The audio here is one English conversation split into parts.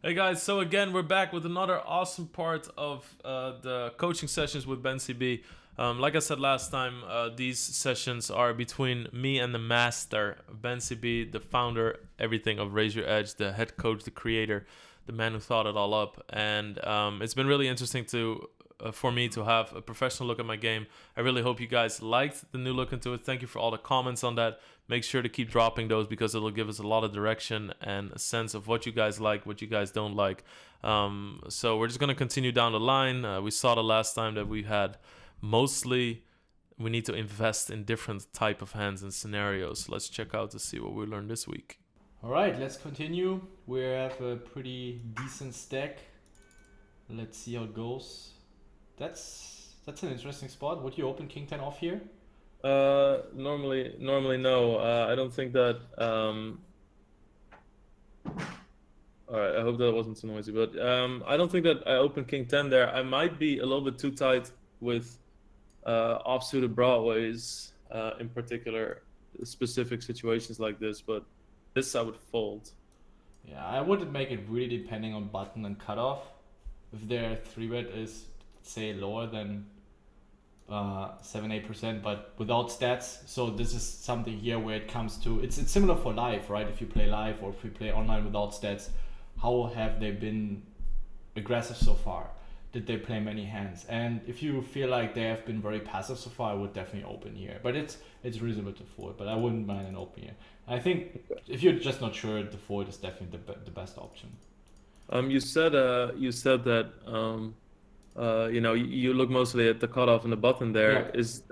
Hey guys, so again, we're back with another awesome part of the coaching sessions with BenCB. Like I said last time, these sessions are between me and the master, BenCB, the founder, everything of Raise Your Edge, the head coach, the creator, the man who thought it all up. And it's been really interesting for me to have a professional look at my game. I really hope you guys liked the new look into it. Thank you for all the comments on that. Make sure to keep dropping those because it'll give us a lot of direction and a sense of what you guys like, what you guys don't like. So we're just going to continue down the line. We saw the last time that we had mostly we need to invest in different type of hands and scenarios. Let's check out to see what we learned this week. All right, let's continue. We have a pretty decent stack. Let's see how it goes. That's an interesting spot. Would you open King 10 off here? Normally no. I don't think that. All right, I hope that wasn't too noisy, but I don't think that I opened King 10 there. I might be a little bit too tight with offsuited broadways, in particular, specific situations like this. But this I would fold. Yeah, I would make it really depending on button and cutoff. If their 3-bet is, say, lower than 7-8%, but without stats. So this is something here where it comes to it's similar for live, right? If you play live or if you play online without stats, how have they been aggressive so far? Did they play many hands? And if you feel like they have been very passive so far, I would definitely open here. But it's reasonable to fold, but I wouldn't mind an open here. I think if you're just not sure, the fold is definitely the best option. You said that you look mostly at the cutoff and the button there. Yeah. Is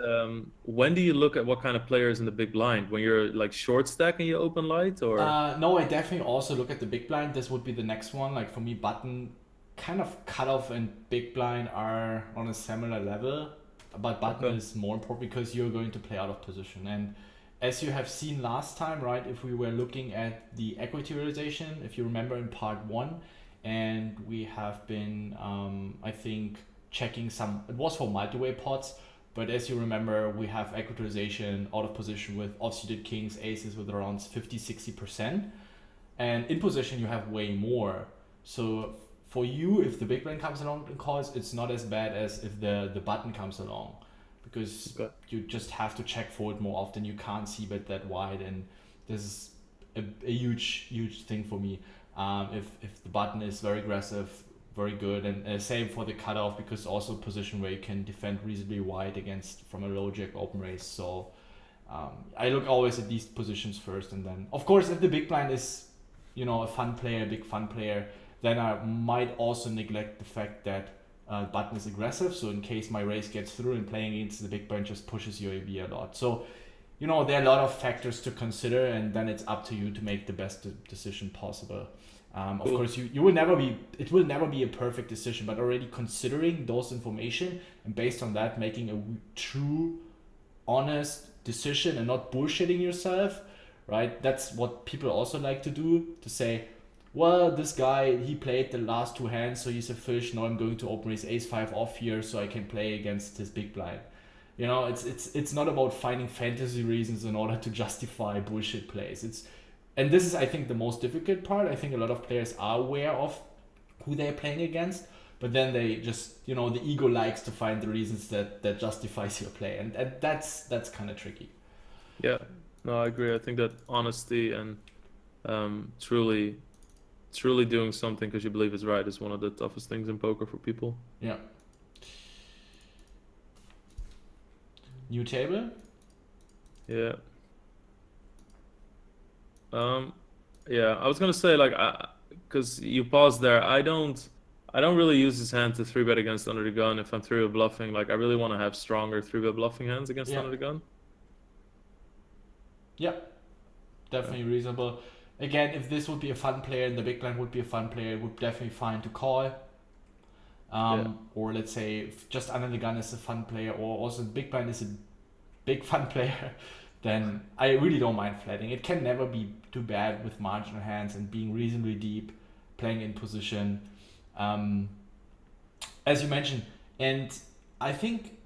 when do you look at what kind of player is in the big blind? When you're like short stack and you open light, or No, I definitely also look at the big blind. This would be the next one. Like for me, button kind of cutoff and big blind are on a similar level, but button Okay. is more important because you're going to play out of position. And as you have seen last time, right? If we were looking at the equity realization, if you remember in part 1, and we have been, I think, checking some. It was for multi-way pots, but as you remember, we have equitization out of position with offsuited kings, aces with around 50-60%, and in position you have way more. So for you, if the big blind comes along and calls, it's not as bad as if the button comes along, because Okay. you just have to check for it more often. You can't see bet that wide, and this is a huge thing for me. If the button is very aggressive, very good, and same for the cutoff, because also a position where you can defend reasonably wide against from a low jack open raise. So I look always at these positions first, and then of course if the big blind is a fun player, a big fun player, then I might also neglect the fact that button is aggressive. So in case my raise gets through and playing against the big blind just pushes your AV a lot. So there are a lot of factors to consider, and then it's up to you to make the best decision possible. Of Cool. course, it will never be a perfect decision, but already considering those information and based on that, making a true, honest decision and not bullshitting yourself, right? That's what people also like to do, to say, well, this guy, he played the last 2 hands, so he's a fish. Now I'm going to open his ace-5 off here so I can play against his big blind. It's not about finding fantasy reasons in order to justify bullshit plays. And this is, I think, the most difficult part. I think a lot of players are aware of who they're playing against, but then they just, the ego likes to find the reasons that justifies your play, and that's kind of tricky. Yeah, no, I agree. I think that honesty and truly doing something because you believe is right is one of the toughest things in poker for people. Yeah. New table. Yeah. Yeah, I was gonna say like, because you paused there. I don't really use this hand to 3-bet against under the gun if I'm 3-bet bluffing. Like, I really want to have stronger 3-bet bluffing hands against Yeah. under the gun. Yeah, definitely reasonable. Again, if this would be a fun player and the big blind would be a fun player, it would definitely fine to call. Or let's say if just under the gun is a fun player, or also the big blind is a big fun player, then I really don't mind flatting. It can never be too bad with marginal hands and being reasonably deep, playing in position, as you mentioned. And I think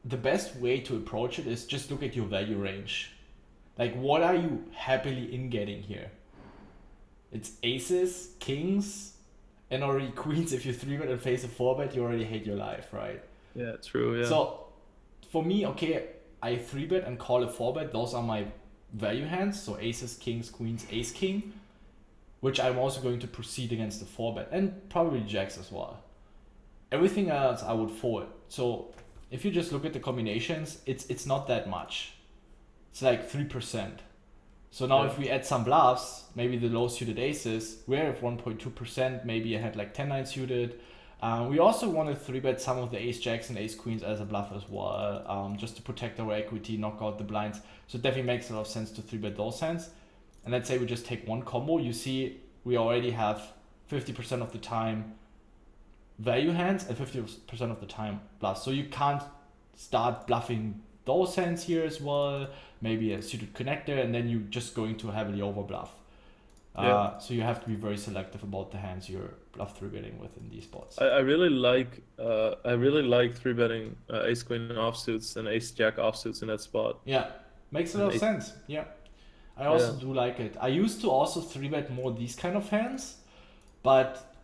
the best way to approach it is just look at your value range. Like, what are you happily in getting here? It's aces, kings, and already queens, if you 3-bet and face a 4-bet, you already hate your life, right? Yeah, true. Yeah. So for me, okay, I 3-bet and call a 4-bet. Those are my value hands. So aces, kings, queens, ace, king, which I'm also going to proceed against the 4-bet and probably jacks as well. Everything else I would fold. So if you just look at the combinations, it's not that much. It's like 3%. So now Yeah. if we add some bluffs, maybe the low suited aces, we're at 1.2%. Maybe I had like 10-9 suited. We also want to 3-bet some of the ace jacks and ace queens as a bluff as well, just to protect our equity, knock out the blinds. So it definitely makes a lot of sense to 3-bet those hands. And let's say we just take one combo. You see, we already have 50% of the time value hands and 50% of the time bluffs. So you can't start bluffing those hands here as well. Maybe a suited connector, and then you're just going to heavily over bluff. Yeah. So you have to be very selective about the hands you're bluff 3-betting with in these spots. I really like 3-betting ace queen offsuits and ace jack offsuits in that spot. Yeah, makes a And lot of ace, sense. Yeah, I also yeah. do like it. I used to also 3-bet more these kind of hands, but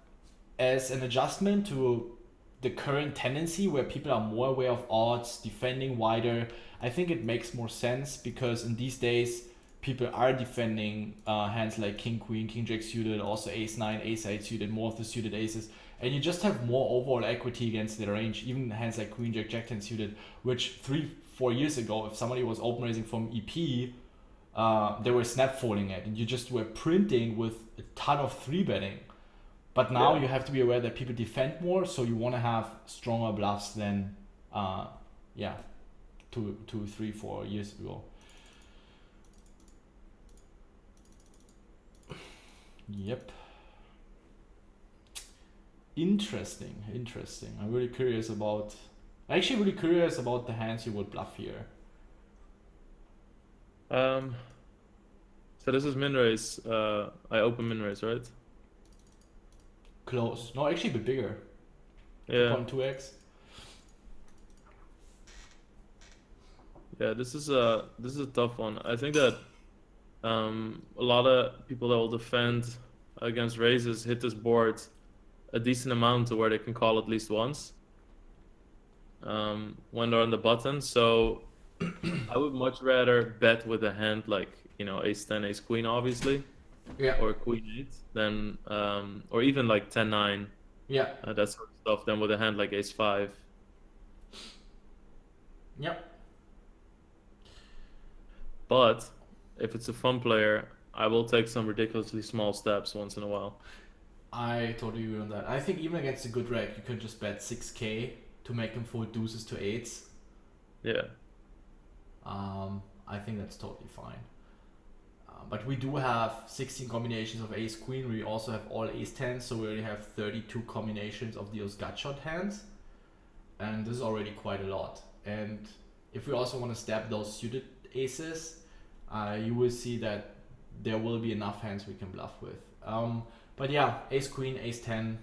as an adjustment to the current tendency where people are more aware of odds, defending wider, I think it makes more sense because in these days people are defending hands like king queen, king jack suited, also ace 9, ace 8 suited, more of the suited aces, and you just have more overall equity against the range. Even hands like queen jack, jack 10 suited, which 3-4 years ago, if somebody was open raising from EP, they were snap folding it, and you just were printing with a ton of 3-betting. But now Yeah. you have to be aware that people defend more, so you want to have stronger bluffs than, yeah, 3-4 years ago. Yep. Interesting. I'm actually really curious about the hands you would bluff here. So this is min raise. I open min raise, right? Close. No, actually a bit bigger. Yeah. 2.2x. Yeah. This is a tough one. I think that a lot of people that will defend against raises hit this board a decent amount to where they can call at least once when they're on the button. So I would much rather bet with a hand like, you know, ace 10, ace queen, obviously, Yeah. or queen 8, than or even like 10 9, Yeah. that sort of stuff, than with a hand like ace 5. Yep. But if it's a fun player, I will take some ridiculously small steps once in a while. I totally agree on that. I think even against a good reg, you can just bet 6k to make him fold deuces to 8s. Yeah. I think that's totally fine. But we do have 16 combinations of ace queen. We also have all ace 10s, so we already have 32 combinations of those gut shot hands. And this is already quite a lot. And if we also want to stab those suited aces, you will see that there will be enough hands we can bluff with. But yeah, ace queen, ace 10,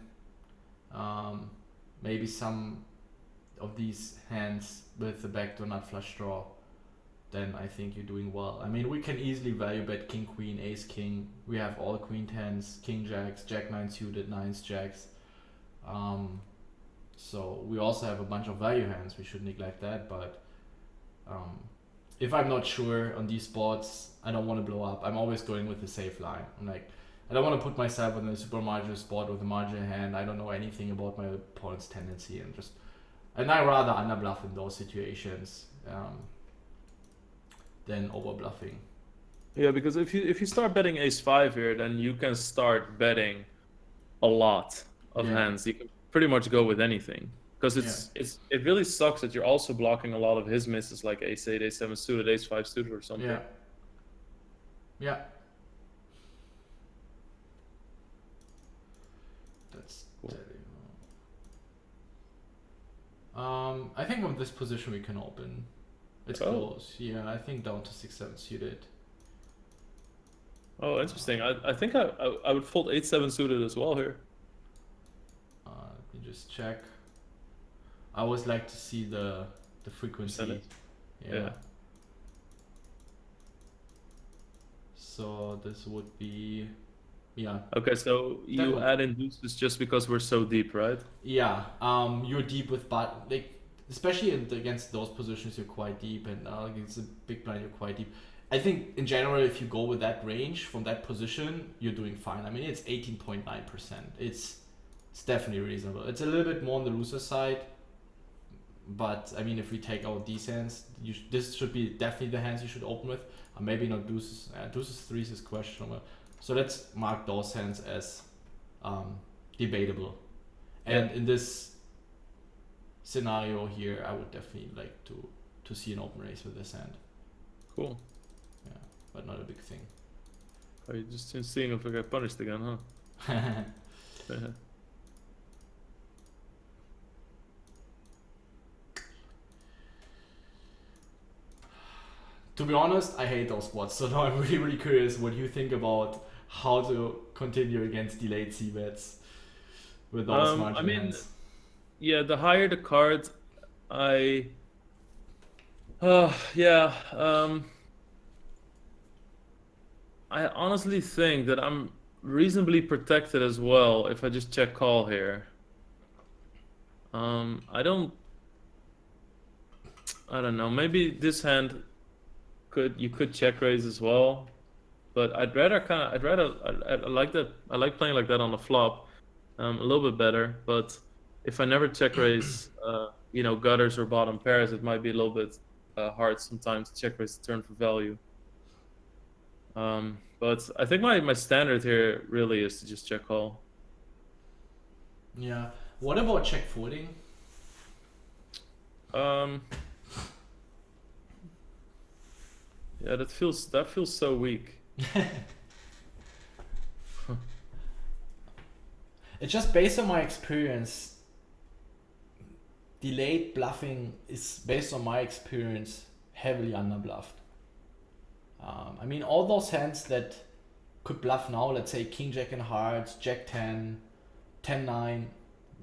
maybe some of these hands with the backdoor nut flush draw, then I think you're doing well. I mean, we can easily value bet king queen, ace king. We have all queen 10s, king jacks, jack 9 suited, 9s jacks. So we also have a bunch of value hands. We shouldn't neglect that. But if I'm not sure on these spots, I don't want to blow up. I'm always going with the safe line. I'm like, I don't want to put myself in a super marginal spot with a marginal hand. I don't know anything about my opponent's tendency, and I rather underbluff in those situations than over bluffing. Yeah, because if you start betting ace 5 here, then you can start betting a lot of Yeah. hands. You can pretty much go with anything. Because it really sucks that you're also blocking a lot of his misses, like ace 8, ace 7 suited, ace 5 suited or something. Yeah. Yeah. That's Cool. I think on this position we can open. It's close. Yeah, I think down to 6-7 suited. Oh, interesting. I think I would fold 8-7 suited as well here. Let me just check. I always like to see the frequency. Percentage. Yeah. Yeah. So this would be Yeah. Okay, so That you would, add in deuces just because we're so deep, right? yeah. You're deep with but like especially against those positions you're quite deep, and against a big blind you're quite deep. I think in general, if you go with that range from that position, you're doing fine. I mean, it's 18.9%. It's definitely reasonable. It's a little bit more on the loser side, but I mean, if we take out these hands, this should be definitely the hands you should open with. Maybe not deuces. Deuces threes is questionable. So let's mark those hands as debatable. Yeah. And in this scenario here, I would definitely like to see an open race with this hand. Cool. Yeah, but not a big thing. Are you just seeing if I get punished again, huh? To be honest, I hate those spots. So now I'm really, really curious what you think about how to continue against delayed C bets with those I margin mean, hands. yeah, the higher the card, I yeah, I honestly think that I'm reasonably protected as well if I just check call here. I don't know. Maybe this hand you could check raise as well, but I'd rather I like that. I like playing like that on the flop, a little bit better. But if I never check raise, you know, gutters or bottom pairs, it might be a little bit hard sometimes to check raise the turn for value. But I think my standard here really is to just check call. Yeah. What about check folding? Yeah, that feels so weak. It's just based on my experience. Delayed bluffing is, based on my experience, heavily underbluffed. I mean, all those hands that could bluff now, let's say King Jack and hearts, Jack 10, 10 9,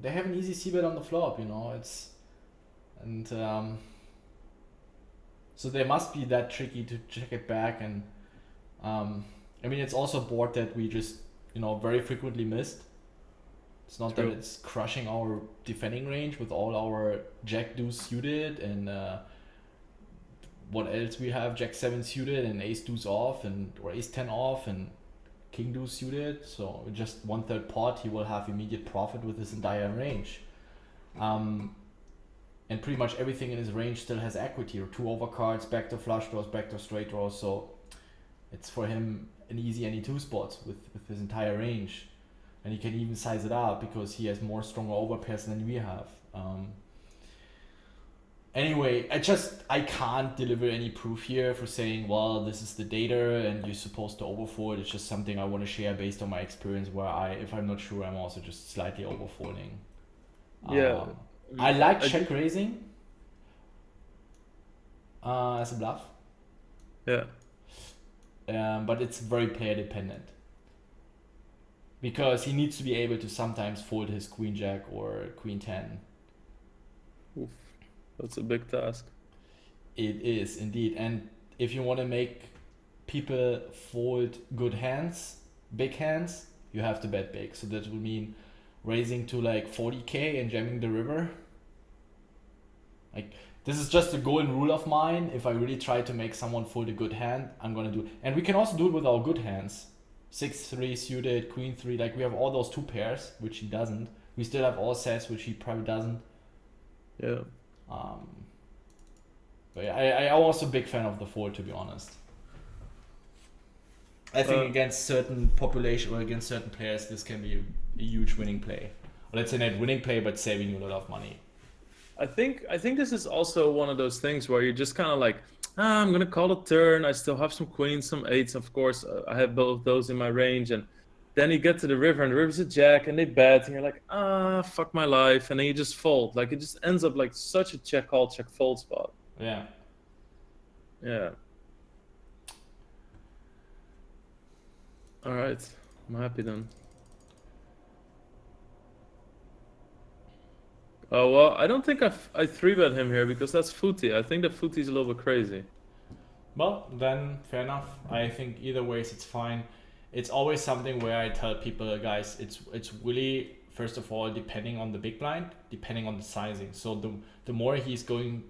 they have an easy c-bet on the flop, you know. And so they must be that tricky to check it back. And I mean, it's also a board that we just, you know, very frequently missed. It's not True. that it's crushing our defending range with all our Jack deuce suited and what else we have, Jack 7 suited and Ace deuce off, and or Ace 10 off and King deuce suited. So just 1/3 pot, he will have immediate profit with his entire range. And pretty much everything in his range still has equity, or 2 overcards, backdoor flush draws, backdoor straight draws. So it's for him an easy any 2 spot with his entire range. And he can even size it up because he has more stronger overpairs than we have. Anyway, I can't deliver any proof here for saying, well, this is the data and you're supposed to overfold. It's just something I want to share based on my experience, where if I'm not sure, I'm also just slightly overfolding. Yeah. I like check raising as a bluff, Yeah. but it's very player dependent. Because he needs to be able to sometimes fold his queen jack or queen 10. Oof. That's a big task. It is indeed. And if you want to make people fold good hands, big hands, you have to bet big. So that will mean raising to like 40k and jamming the river. Like, this is just a golden rule of mine. If I really try to make someone fold a good hand, I'm gonna do it. And we can also do it with our good hands. 6-3 suited, queen 3, like we have all those 2 pairs, which he doesn't. We still have all sets, which he probably doesn't. Yeah. But yeah, I'm also a big fan of the fold, to be honest. I think against certain population or against certain players, this can be a huge winning play. Or let's say not winning play, but saving you a lot of money. I think this is also one of those things where you're just kind of like, I'm gonna call a turn. I still have some queens, some eights, of course. I have both those in my range, and then you get to the river, and the river's a jack, and they bet, and you're like, fuck my life, and then you just fold. Like, it just ends up like such a check call, check fold spot. Yeah. Yeah. All right, I'm happy then. Oh, well, I don't think I 3-bet him here because that's footy. I think the footy's a little bit crazy. Well, then fair enough. I think either ways it's fine. it's always something where I tell people, guys, it's really, first of all, depending on the big blind, depending on the sizing. So the more he's going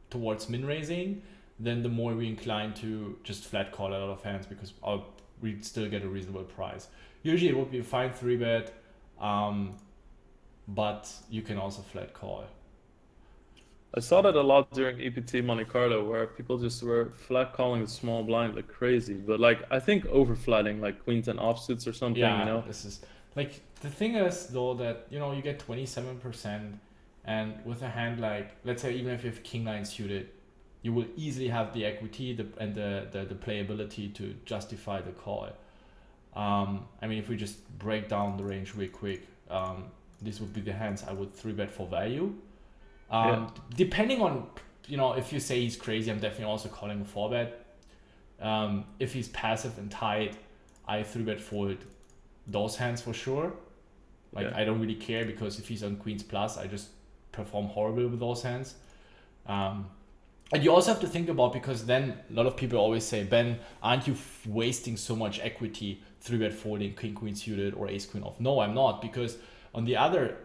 towards min raising, then the more we incline to just flat call a lot of hands, because we'd still get a reasonable price. Usually it would be a fine 3-bet, but you can also flat call. I saw that a lot during EPT Monte Carlo, where people just were flat calling the small blind like crazy. But like, I think over flatting like queen 10 offsuits or something, Yeah, you know? this is like, the thing is though that, you know, you get 27%, and with a hand like, let's say even if you have king 9 suited, you will easily have the equity and the playability to justify the call. I mean, if we just break down the range real quick, this would be the hands I would 3-bet for value. Depending on, you know, if you say he's crazy, I'm definitely also calling a 4-bet. If he's passive and tight, I 3-bet fold those hands for sure. Like, I don't really care, because if he's on queens plus, I just perform horrible with those hands. And you also have to think about, because then a lot of people always say, Ben, aren't you wasting so much equity 3-bet folding king queen suited or ace queen off? No, I'm not, because on the other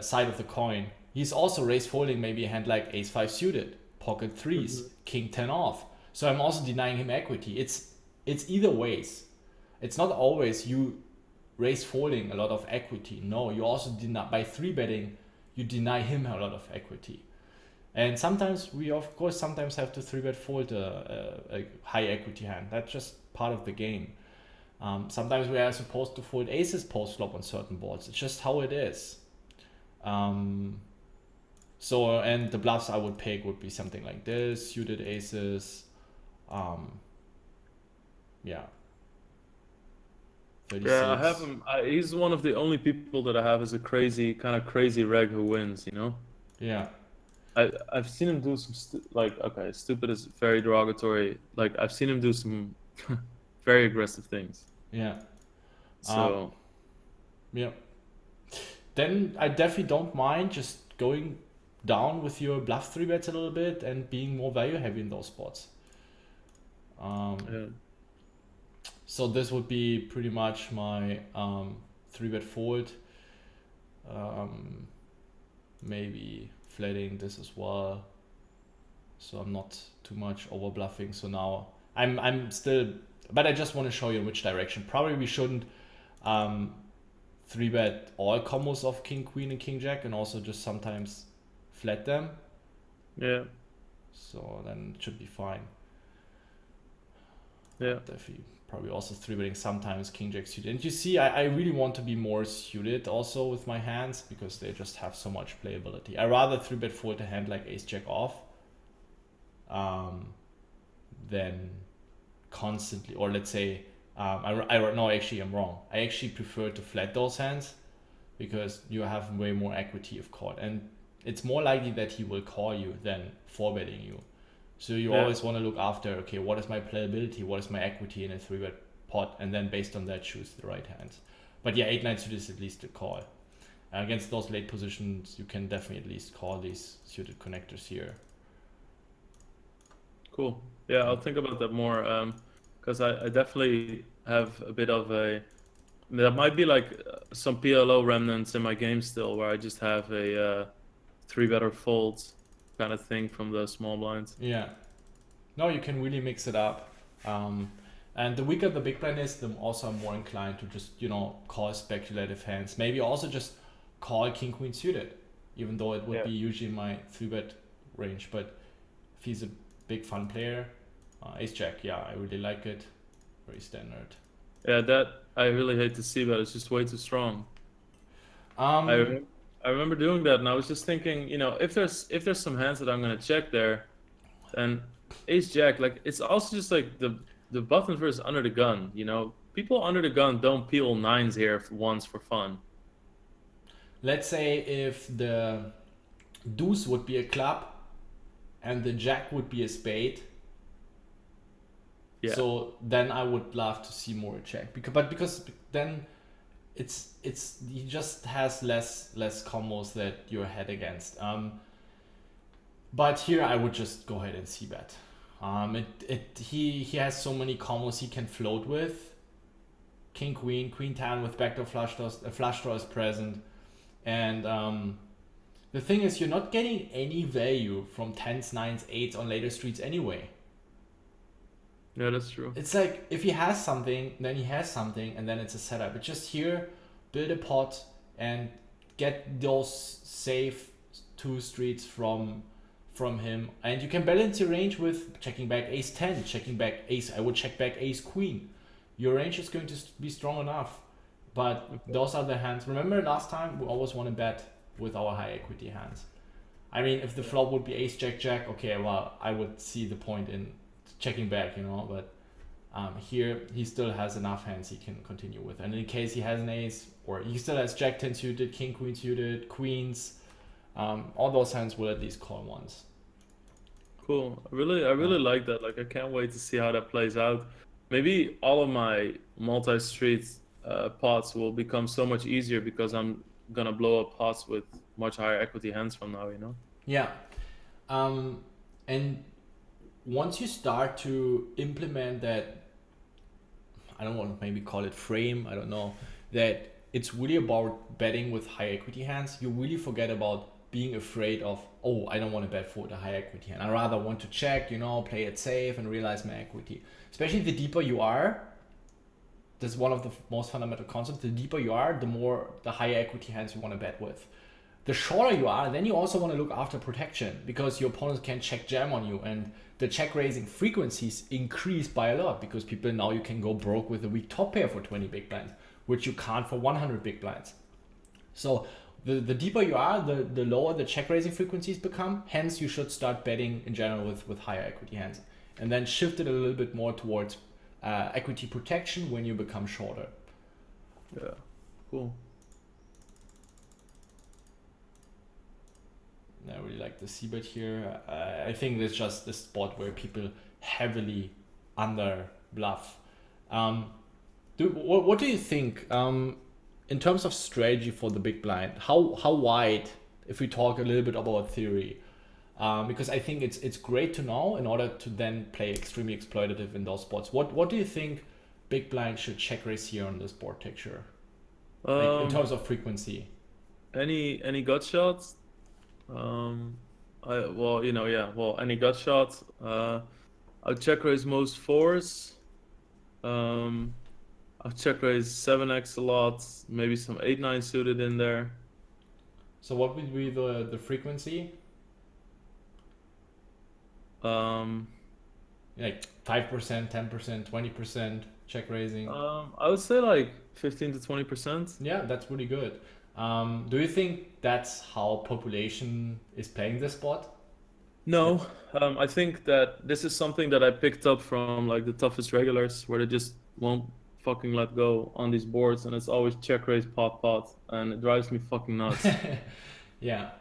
side of the coin, he's also raise folding maybe a hand like ace 5 suited, pocket threes, king 10 off. So I'm also denying him equity. It's either ways. It's not always you raise folding a lot of equity. No, you also deny, by 3-betting, you deny him a lot of equity. And sometimes we, of course, sometimes have to 3-bet fold a high equity hand. That's just part of the game. Sometimes we are supposed to fold aces post flop on certain boards. It's just how it is. So, and the bluffs I would pick would be something like this, suited aces. Yeah. 36. Yeah, I have him. He's one of the only people that I have as a kind of crazy reg who wins, you know? Yeah. I've seen him do some, okay, stupid is very derogatory. Like, I've seen him do some very aggressive things. Yeah. So. Yeah. Then I definitely don't mind just going down with your bluff 3-bets a little bit and being more value heavy in those spots. So this would be pretty much my 3-bet fold. Maybe flatting this as well, so I'm not too much over bluffing. So now I'm still, but I just want to show you in which direction. Probably we shouldn't 3-bet all combos of king queen and king jack, and also just sometimes flat them. Yeah. So then it should be fine. Yeah. Definitely probably also 3-betting sometimes king jack suited. And you see, I really want to be more suited also with my hands, because they just have so much playability. I rather 3-bet fold a hand like ace jack off than constantly, or let's say no, actually I'm wrong. I actually prefer to flat those hands, because you have way more equity if called, and it's more likely that he will call you than 4-betting you. So you always want to look after, okay, what is my playability, what is my equity in a 3-bet pot, and then based on that choose the right hands. But yeah, 8-9 suited is at least a call. Against those late positions, you can definitely at least call these suited connectors here. Cool. Yeah, I'll think about that more, because I definitely have a bit of a, that might be like some PLO remnants in my game still, where I just have a 3-better folds kind of thing from the small blinds. Yeah. No, you can really mix it up. And the weaker the big blind is, the also I'm more inclined to just, you know, call speculative hands. Maybe also just call king queen suited, even though it would be usually my 3-bet range. But if he's a big fun player, ace jack, yeah, I really like it. Very standard. Yeah, that I really hate to see, but it's just way too strong. I remember doing that, and I was just thinking, you know, if there's some hands that I'm gonna check there, then ace jack, like, it's also just like the button versus under the gun, you know, people under the gun don't peel 9s here once for fun. Let's say if the deuce would be a club and the jack would be a spade. Yeah. So then I would love to see more check, because then it's he just has less combos that you're ahead against. But here I would just go ahead and c-bet. He has so many combos he can float with. King queen, queen 10 with backdoor flush draws, a flush draw is present, and the thing is you're not getting any value from 10s, 9s, 8s on later streets anyway. Yeah, that's true. It's like if he has something, then he has something, and then it's a setup. It's just here, build a pot and get those safe 2 streets from him, and you can balance your range with checking back ace 10, checking back ace. I would check back ace queen. Your range is going to be strong enough, but those are the hands. Remember last time we always want to bet with our high equity hands. I mean, if the flop would be ace jack jack, okay, well I would see the point in checking back, you know, but here he still has enough hands he can continue with, and in case he has an ace, or he still has jack 10 suited, king queen suited, queens, all those hands will at least call once. Cool. I really like that. Like, I can't wait to see how that plays out. Maybe all of my multi-street pots will become so much easier because I'm gonna blow up pots with much higher equity hands from now, you know? Yeah. And once you start to implement that, I don't want to maybe call it frame, I don't know, that it's really about betting with high equity hands, you really forget about being afraid of, oh, I don't want to bet for the high equity hand. I rather want to check, you know, play it safe and realize my equity. Especially the deeper you are, this is one of the most fundamental concepts, the deeper you are, the higher equity hands you want to bet with. The shorter you are, then you also want to look after protection, because your opponents can check jam on you, and the check raising frequencies increase by a lot, because people now you can go broke with a weak top pair for 20 big blinds, which you can't for 100 big blinds. So the deeper you are, the lower the check raising frequencies become. Hence, you should start betting in general with higher equity hands, and then shift it a little bit more towards equity protection when you become shorter. Yeah, cool. I really like the c-bet here. I think it's just the spot where people heavily under bluff. What do you think in terms of strategy for the big blind? How wide, if we talk a little bit about theory, because I think it's great to know in order to then play extremely exploitative in those spots. What do you think big blind should check raise here on this board texture, like in terms of frequency? Any gut shots? Any gut shots. I'll check raise most 4s. I'll check raise 7x a lot, maybe some 8-9 suited in there. So what would be the frequency? Like 5%, 10%, 20% check raising? I would say like 15 to 20%. Yeah, that's really good. Do you think that's how population is playing this spot? No, I think that this is something that I picked up from like the toughest regulars, where they just won't fucking let go on these boards, and it's always check raise pot, and it drives me fucking nuts. Yeah.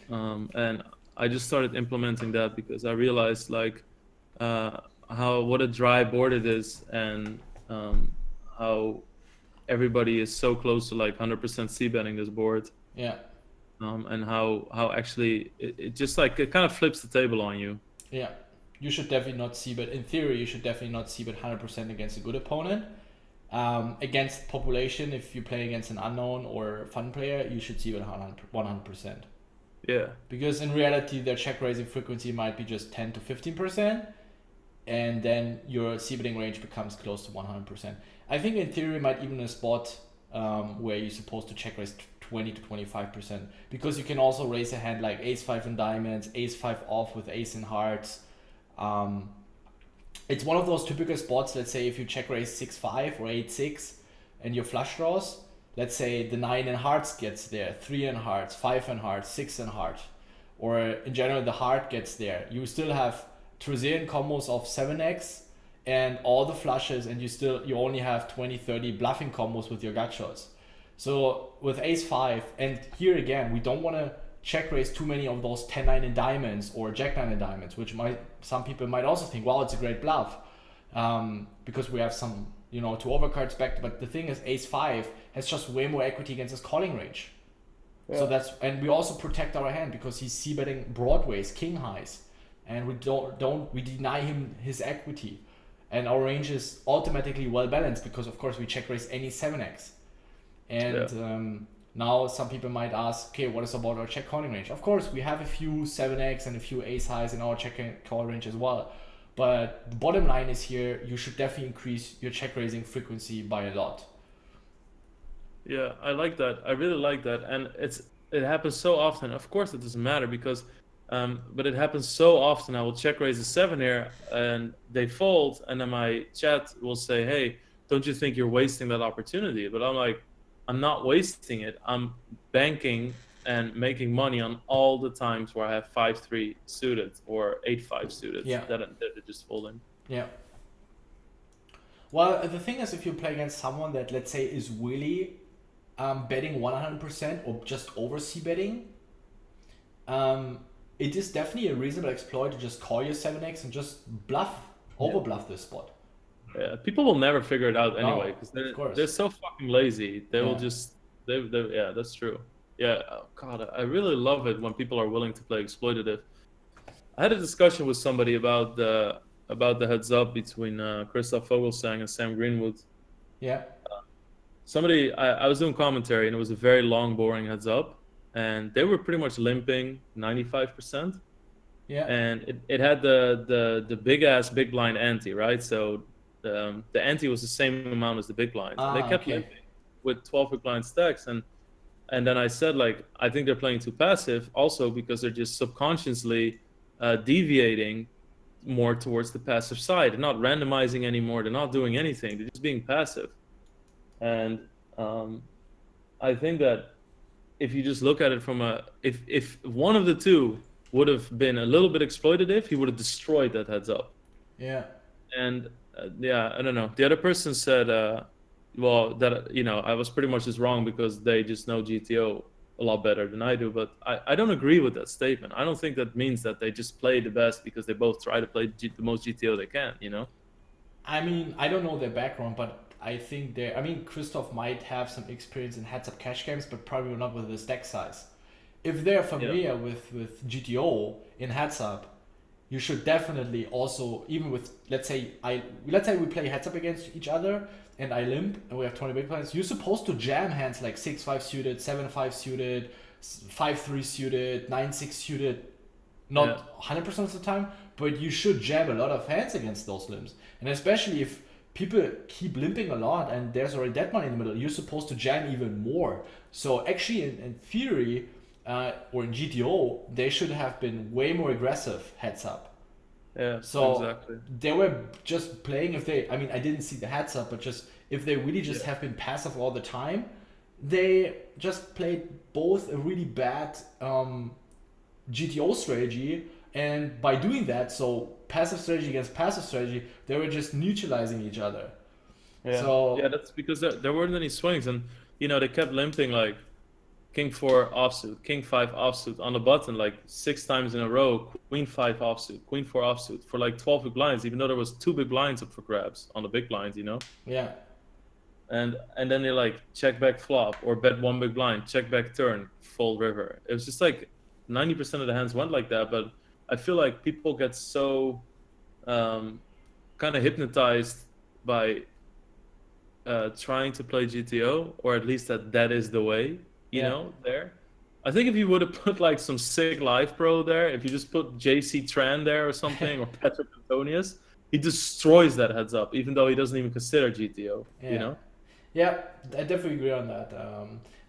And I just started implementing that because I realized like what a dry board it is, and how everybody is so close to like 100% c-betting this board. Yeah. And how actually it just like it kind of flips the table on you. Yeah, you should definitely not c-bet. In theory, you should definitely not c-bet 100% against a good opponent. Against population, if you play against an unknown or fun player, you should c-bet 100%. Yeah. Because in reality, their check raising frequency might be just 10 to 15%, and then your c-betting range becomes close to 100%. I think in theory, might even a spot where you're supposed to check raise 20 to 25%, because you can also raise a hand like ace 5 in diamonds, ace 5 off with ace in hearts. It's one of those typical spots. Let's say if you check raise 6-5 or 8-6 and your flush draws, let's say the 9 in hearts gets there, 3 in hearts, 5 in hearts, 6 in heart, or in general the heart gets there. You still have Trozean combos of 7x and all the flushes, and you only have 20-30 bluffing combos with your gut shots. So with ace 5, and here again, we don't want to check raise too many of those 10-9 in diamonds or jack-9 in diamonds, which some people might also think, wow, it's a great bluff, because we have some, two overcards back. But the thing is, ace 5 has just way more equity against his calling range. Yeah. So and we also protect our hand because he's c-betting broadways, king highs. and we deny him his equity, and our range is automatically well balanced because of course we check raise any 7x. And now some people might ask, okay, what is about our check calling range? Of course, we have a few 7x and a few ace highs in our check call range as well. But the bottom line is here, you should definitely increase your check raising frequency by a lot. Yeah, I like that. I really like that, and it happens so often. Of course, it doesn't matter because, but it happens so often. I will check raise a 7 here, and they fold, and then my chat will say, "Hey, don't you think you're wasting that opportunity?" But I'm like, I'm not wasting it. I'm banking and making money on all the times where I have 5-3 suited or 8-5 suited that are just folding. Yeah. Well, the thing is, if you play against someone that, let's say, is really betting 100% or just over c-betting, it is definitely a reasonable exploit to just call your 7x and just over bluff this spot. Yeah, people will never figure it out anyway because they're so fucking lazy. They will just yeah, that's true. Yeah, oh God, I really love it when people are willing to play exploitative. I had a discussion with somebody about the heads up between Christoph Vogelsang and Sam Greenwood. Yeah. I was doing commentary and it was a very long, boring heads up, and they were pretty much limping 95%. Yeah. And it had the big ass big blind ante, right? So the ante was the same amount as the big blind. They kept limping with 12 big blind stacks, and then I said, like, I think they're playing too passive, also because they're just subconsciously deviating more towards the passive side. They're not randomizing anymore. They're not doing anything. They're just being passive. And I think that if you just look at it from if one of the two would have been a little bit exploitative, he would have destroyed that heads up. Yeah. And I don't know. The other person said, well, that I was pretty much just wrong because they just know GTO a lot better than I do. But I don't agree with that statement. I don't think that means that they just play the best because they both try to play the most GTO they can. I mean, I don't know their background, but I think Christoph might have some experience in heads-up cash games, but probably not with the stack size. If they're familiar with GTO in heads-up, you should definitely also, even with, let's say we play heads-up against each other, and I limp, and we have 20 big blinds, you're supposed to jam hands like 6-5 suited, 7-5 suited, 5-3 suited, 9-6 suited, not 100% of the time, but you should jam a lot of hands against those limps. And especially if people keep limping a lot and there's already dead money in the middle, you're supposed to jam even more. So actually, in theory, or in GTO, they should have been way more aggressive heads up. Yeah, so exactly. They were just playing, I didn't see the heads up, but just if they really just have been passive all the time, they just played both a really bad GTO strategy, and by doing that, so passive strategy against passive strategy, they were just neutralizing each other. Yeah, so, that's because there weren't any swings, and they kept limping like King 4 offsuit, King 5 offsuit on the button like 6 times in a row, Queen 5 offsuit, Queen 4 offsuit for like 12 big blinds, even though there was 2 big blinds up for grabs on the big blinds, Yeah. And then they like check back flop or bet 1 big blind, check back turn, fold river. It was just like 90% of the hands went like that, but I feel like people get so kind of hypnotized by trying to play GTO, or at least that is the way. There. I think if you would have put like some sick live pro there, if you just put JC Tran there or something, or Patrick Antonius, he destroys that heads up, even though he doesn't even consider GTO. Yeah, I definitely agree on that.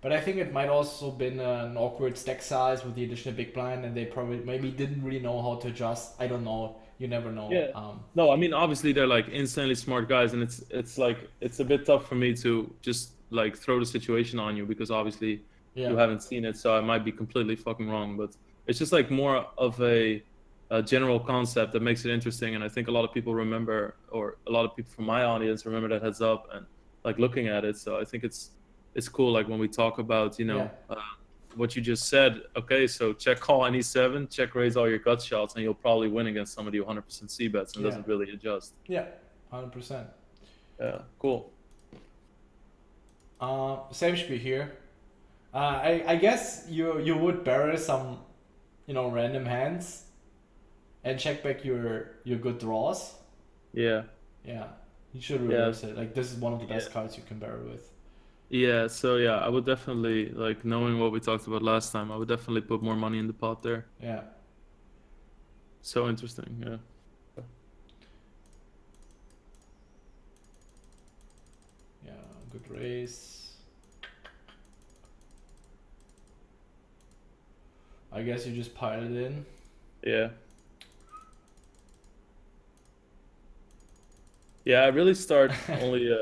But I think it might also been an awkward stack size with the additional big blind, and they probably maybe didn't really know how to adjust. I don't know. You never know. Yeah. No, I mean, obviously they're like insanely smart guys, and it's like it's a bit tough for me to just like throw the situation on you because obviously you haven't seen it, so I might be completely fucking wrong. But it's just like more of a general concept that makes it interesting, and I think a lot of people remember, or a lot of people from my audience remember that heads up and like looking at it. So I think it's cool, like when we talk about what you just said. Okay, so check call any 7, check raise all your gut shots, and you'll probably win against somebody who 100% c bets and doesn't really adjust. Yeah, 100%. Yeah, cool. Same should be here. I guess you would barrel some random hands, and check back your good draws. Yeah. Yeah, you should Yeah. reverse it. Like this is one of the Yeah. best cards you can barrel with. Yeah, so yeah, I would definitely, like, knowing what we talked about last time, I would definitely put more money in the pot there. Yeah. So interesting, yeah. Yeah, good race. I guess you just pile it in. Yeah. Yeah, I really start only,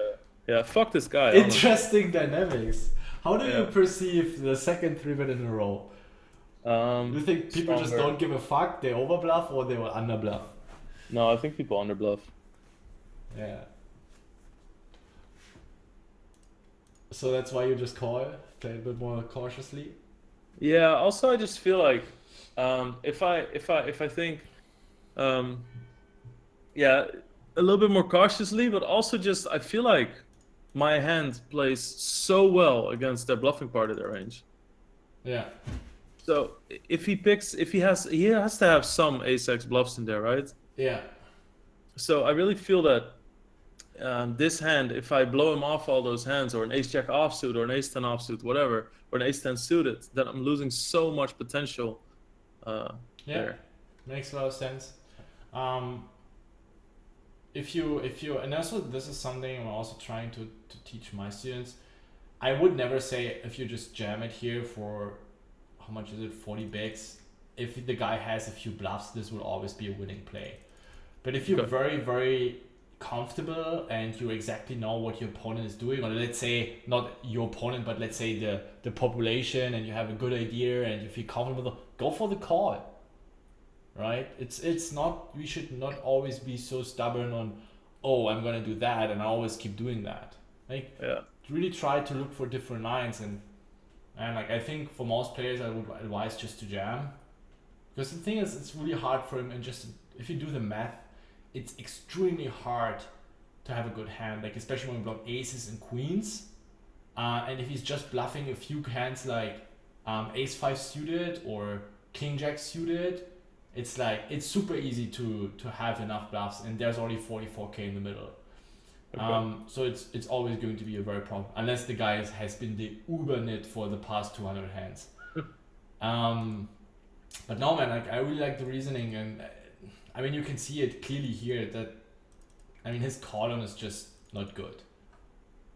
yeah, fuck this guy, honestly. Interesting dynamics. How do you Yeah. perceive the second 3-bet in a row? You think people just Stronger. don't give a fuck, they overbluff or they will underbluff? No, I think people underbluff. Yeah. So that's why you just call, play a bit more cautiously. Yeah, also I just feel like, if I think, yeah, a little bit more cautiously, but also just I feel like my hand plays so well against their bluffing part of their range. Yeah. So if he has to have some ace-x bluffs in there, right? Yeah. So I really feel that this hand, if I blow him off all those hands, or an ace-jack offsuit, or an ace-10 offsuit, whatever, or an ace-10 suited, then I'm losing so much potential Yeah. there. Makes a lot of sense. If you and also this is something I'm also trying to teach my students. I would never say if you just jam it here for how much is it, 40 bigs, if the guy has a few bluffs, this will always be a winning play. But if you're Okay. very, very comfortable and you exactly know what your opponent is doing, or let's say not your opponent, but let's say the population, and you have a good idea and you feel comfortable, go for the call. Right? It's not, we should not always be so stubborn on, oh, I'm gonna do that and I always keep doing that. Like, Yeah. really try to look for different lines, and like I think for most players I would advise just to jam, because the thing is it's really hard for him, and just if you do the math, it's extremely hard to have a good hand, like especially when we block aces and queens, and if he's just bluffing a few hands like ace-5 suited or king-jack suited, it's like it's super easy to have enough bluffs, and there's already 44k in the middle. Okay. So it's always going to be a very problem, unless the guy has been the uber nit for the past 200 hands. But no, man, like I really like the reasoning, and I mean you can see it clearly here that, I mean, his call-on is just not good.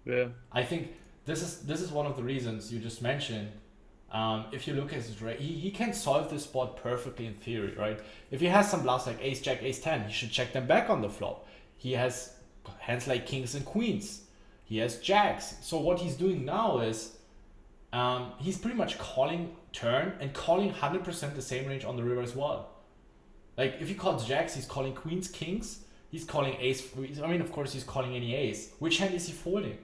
Yeah. I think this is one of the reasons you just mentioned. If you look at his range, he can solve this spot perfectly in theory, right? If he has some bluffs like ace jack, ace 10, he should check them back on the flop. He has hands like kings and queens. He has jacks. So what he's doing now is he's pretty much calling turn and calling 100% the same range on the river as well. Like if he calls jacks, he's calling queens, kings. He's calling ace. I mean, of course, he's calling any ace. Which hand is he folding?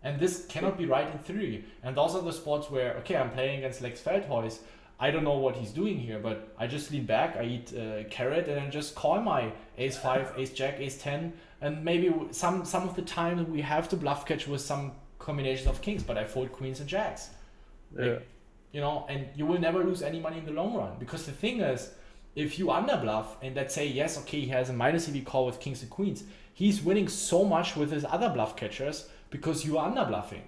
And this cannot be right in theory. And those are the spots where, okay, I'm playing against Lex Veldhuis. I don't know what he's doing here, but I just lean back, I eat carrot, and then just call my ace 5, ace jack, ace 10. And maybe some of the time we have to bluff catch with some combinations of kings, but I fold queens and jacks. Like, Yeah. you know, and you will never lose any money in the long run. Because the thing is, if you underbluff, and let's say, yes, okay, he has a minus EV call with kings and queens, he's winning so much with his other bluff catchers because you are underbluffing.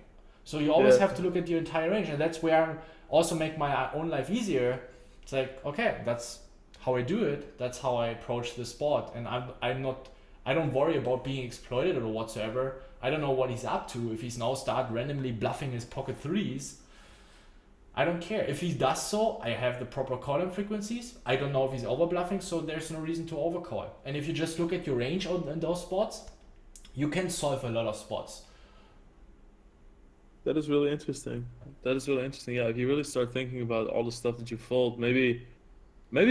So you always have to look at your entire range, and that's where I also make my own life easier. It's like, okay, that's how I do it. That's how I approach the spot, and I don't worry about being exploited or whatsoever. I don't know what he's up to. If he's now start randomly bluffing his pocket threes, I don't care. If he does so, I have the proper call-in frequencies. I don't know if he's over-bluffing, so there's no reason to overcall. And if you just look at your range in those spots, you can solve a lot of spots. That is really interesting. Yeah, if you really start thinking about all the stuff that you fold, maybe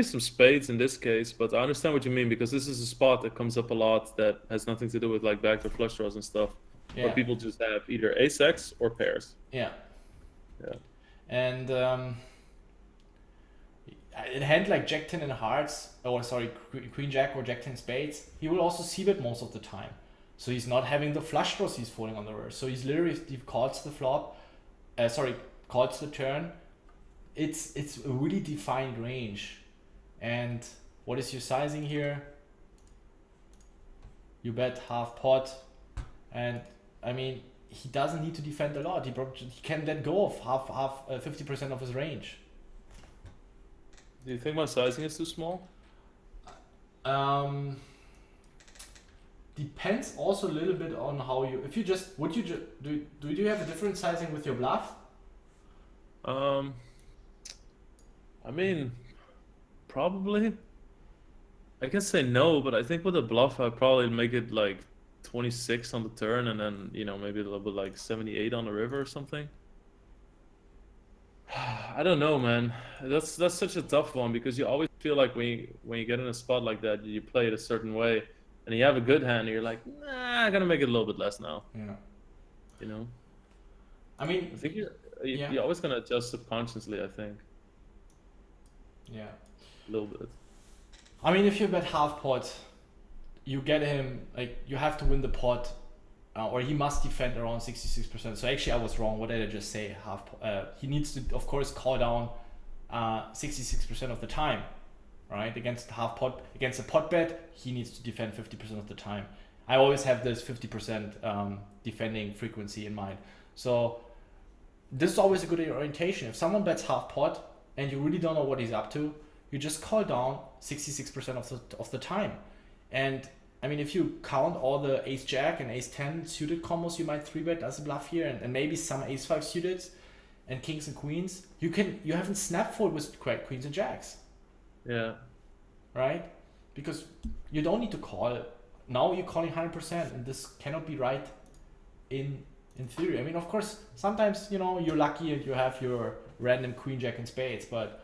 some spades in this case, but I understand what you mean, because this is a spot that comes up a lot that has nothing to do with like backdoor flush draws and stuff. Yeah. But people just have either ace-x or pairs. Yeah. Yeah. And in hand like Jack 10 in hearts, or sorry, Queen Jack or Jack 10 spades, he will also c-bet most of the time. So he's not having the flush draws he's folding on the river. So he's literally, he calls the flop, calls the turn. It's a really defined range. And What is your sizing here? You bet half pot, and I mean he doesn't need to defend a lot. He can let go of 50% of his range. Do you think my sizing is too small? Depends also a little bit on how you. If you just do you have a different sizing with your bluff? I mean, probably. I can say no, but I think with a bluff, I'd probably make it like 26 on the turn, and then maybe a little bit like 78 on the river or something. I don't know, man. That's such a tough one because you always feel like when you get in a spot like that, you play it a certain way, and you have a good hand, and you're like, nah, I'm gonna make it a little bit less now. Yeah. I mean, I think you're always gonna adjust subconsciously. I think. Yeah. A little bit. I mean, if you bet half pot, you get him, like, you have to win the pot, or he must defend around 66%. So actually I was wrong. What did I just say? He needs to, of course, call down 66% of the time, right? Against half pot, against a pot bet, he needs to defend 50% of the time. I always have this 50% defending frequency in mind. So this is always a good orientation. If someone bets half pot and you really don't know what he's up to, you just call down 66% of the time. And I mean, if you count all the ace jack and ace 10 suited combos you might 3-bet as a bluff here, and maybe some ace 5 suited and kings and queens, you haven't snap fold with queens and jacks. Yeah. Right? Because you don't need to call. Now you're calling 100%, and this cannot be right in theory. I mean, of course, sometimes you're lucky and you have your random queen jack and spades, but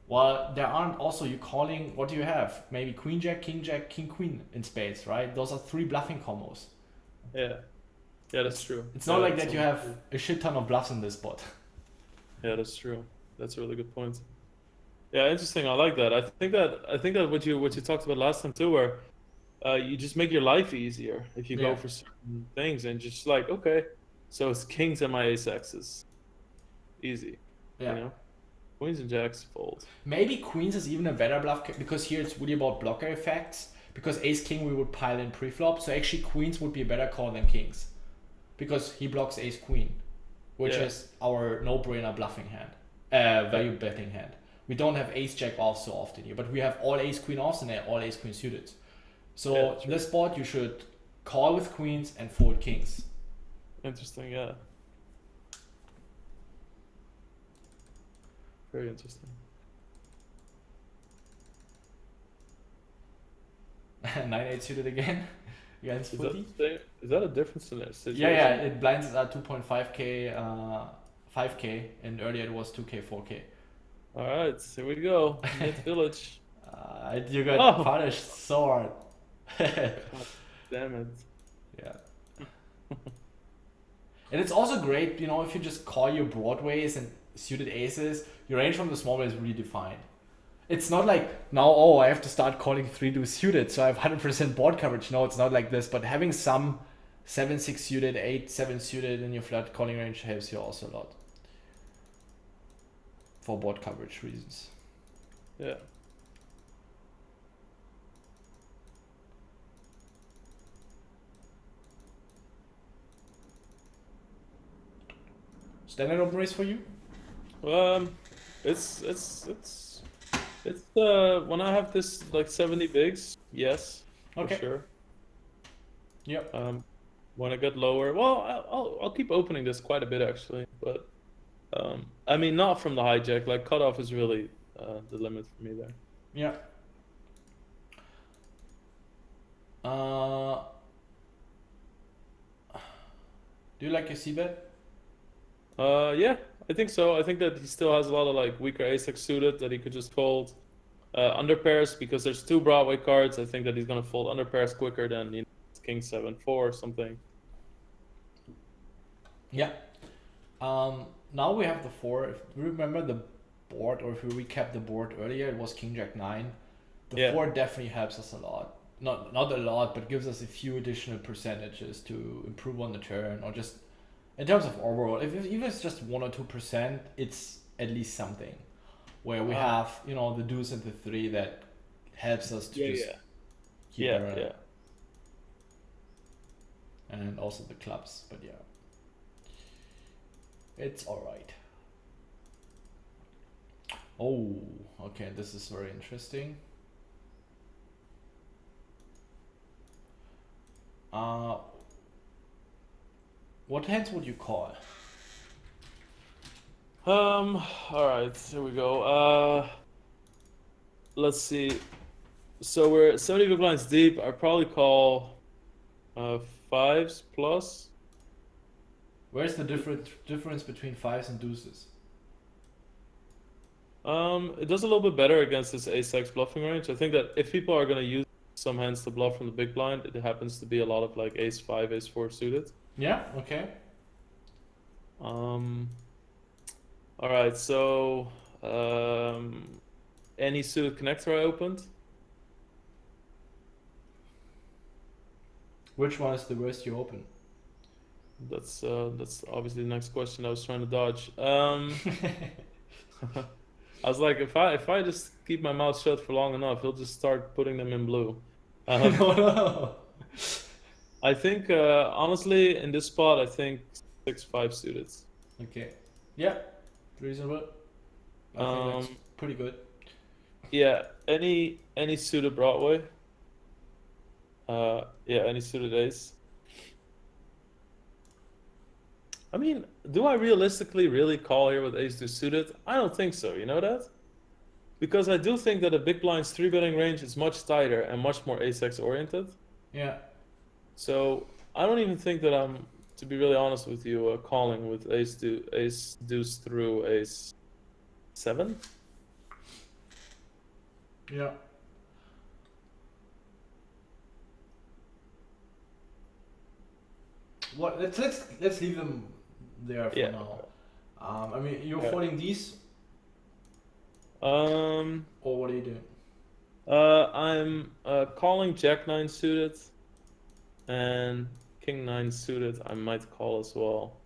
well, there aren't also, you calling, what do you have? Maybe queen jack, king queen in spades, right? Those are 3 bluffing combos. Yeah. Yeah, that's true. It's not like that you have a shit ton of bluffs in this spot. Yeah, that's true. That's a really good point. Yeah, interesting. I like that. I think that what you talked about last time too, where you just make your life easier if you go for certain things and just like, okay, so it's kings and my ace X's. Easy. Yeah. Queens and jacks fold. Maybe queens is even a better bluff because here it's really about blocker effects. Because ace king we would pile in pre-flop, so actually queens would be a better call than kings, because he blocks ace queen, which is our no-brainer bluffing hand, value betting hand. We don't have ace jack off so often here, but we have all ace queen offs and all ace queen suited. So this spot you should call with queens and fold kings. Interesting, yeah. Very interesting. 9-8 suited again against footy. Is that a difference in this situation? Yeah, it blinds is at 2.5k, 5k, and earlier it was 2k, 4k. All right, here we go. Mid village. You got punished so hard. God damn it. Yeah. And it's also great, if you just call your broadways and suited aces, your range from the small way is really defined. It's not like now, I have to start calling 3-2 suited, so I have 100% board coverage. No, it's not like this, but having some 7-6 suited, 8-7 suited in your flat calling range helps you also a lot. For board coverage reasons. Yeah. Standard open race for you? It's when I have this like 70 bigs, yes, Okay. for sure. Yep. When I get lower, well, I'll keep opening this quite a bit actually, but I mean not from the hijack. Like cutoff is really the limit for me there. Yeah. Do you like your c-bet? Yeah, I think so. I think that he still has a lot of like weaker ace-x suited that he could just fold. Under pairs, because there's 2 Broadway cards. I think that he's gonna fold under pairs quicker than King 7-4 or something. Yeah. Now we have the 4. If you remember the board, or if we recap the board earlier, it was King Jack 9. The 4 definitely helps us a lot. Not a lot, but gives us a few additional percentages to improve on the turn, or just in terms of overall. If it's just 1 or 2%, it's at least something. Where we have, the deuce and the 3 that helps us to Yeah, just yeah, keep yeah, our, yeah. and also the clubs. But yeah, it's all right. Oh, okay, this is very interesting. Uh, what hands would you call? All right, here we go. Let's see. So we're 70 big blinds deep. I probably call fives plus. Where's the difference between fives and deuces? It does a little bit better against this ace-x bluffing range. I think that if people are gonna use some hands to bluff from the big blind, it happens to be a lot of like ace-5, ace-4 suited. Yeah. Okay. All right, so any suited connector I opened. Which one is the worst you open? That's obviously the next question I was trying to dodge. I was like, if I just keep my mouth shut for long enough, he'll just start putting them in blue. No. I think honestly, in this spot, I think 6-5 suited. Okay. Yeah. Reasonable. I think that's pretty good. Yeah. Any suited Broadway. Yeah. Any suited ace. I mean, do I realistically really call here with ace deuce suited? I don't think so. You know that? Because I do think that a big blind's 3-betting range is much tighter and much more ace-x oriented. Yeah. So I don't even think that I'm, to be really honest with you, calling with ace deuce through ace 7. Yeah. What? Let's leave them there for now. I mean, you're folding these, or what are you doing? I'm calling Jack 9 suited, and King 9 suited. I might call as well,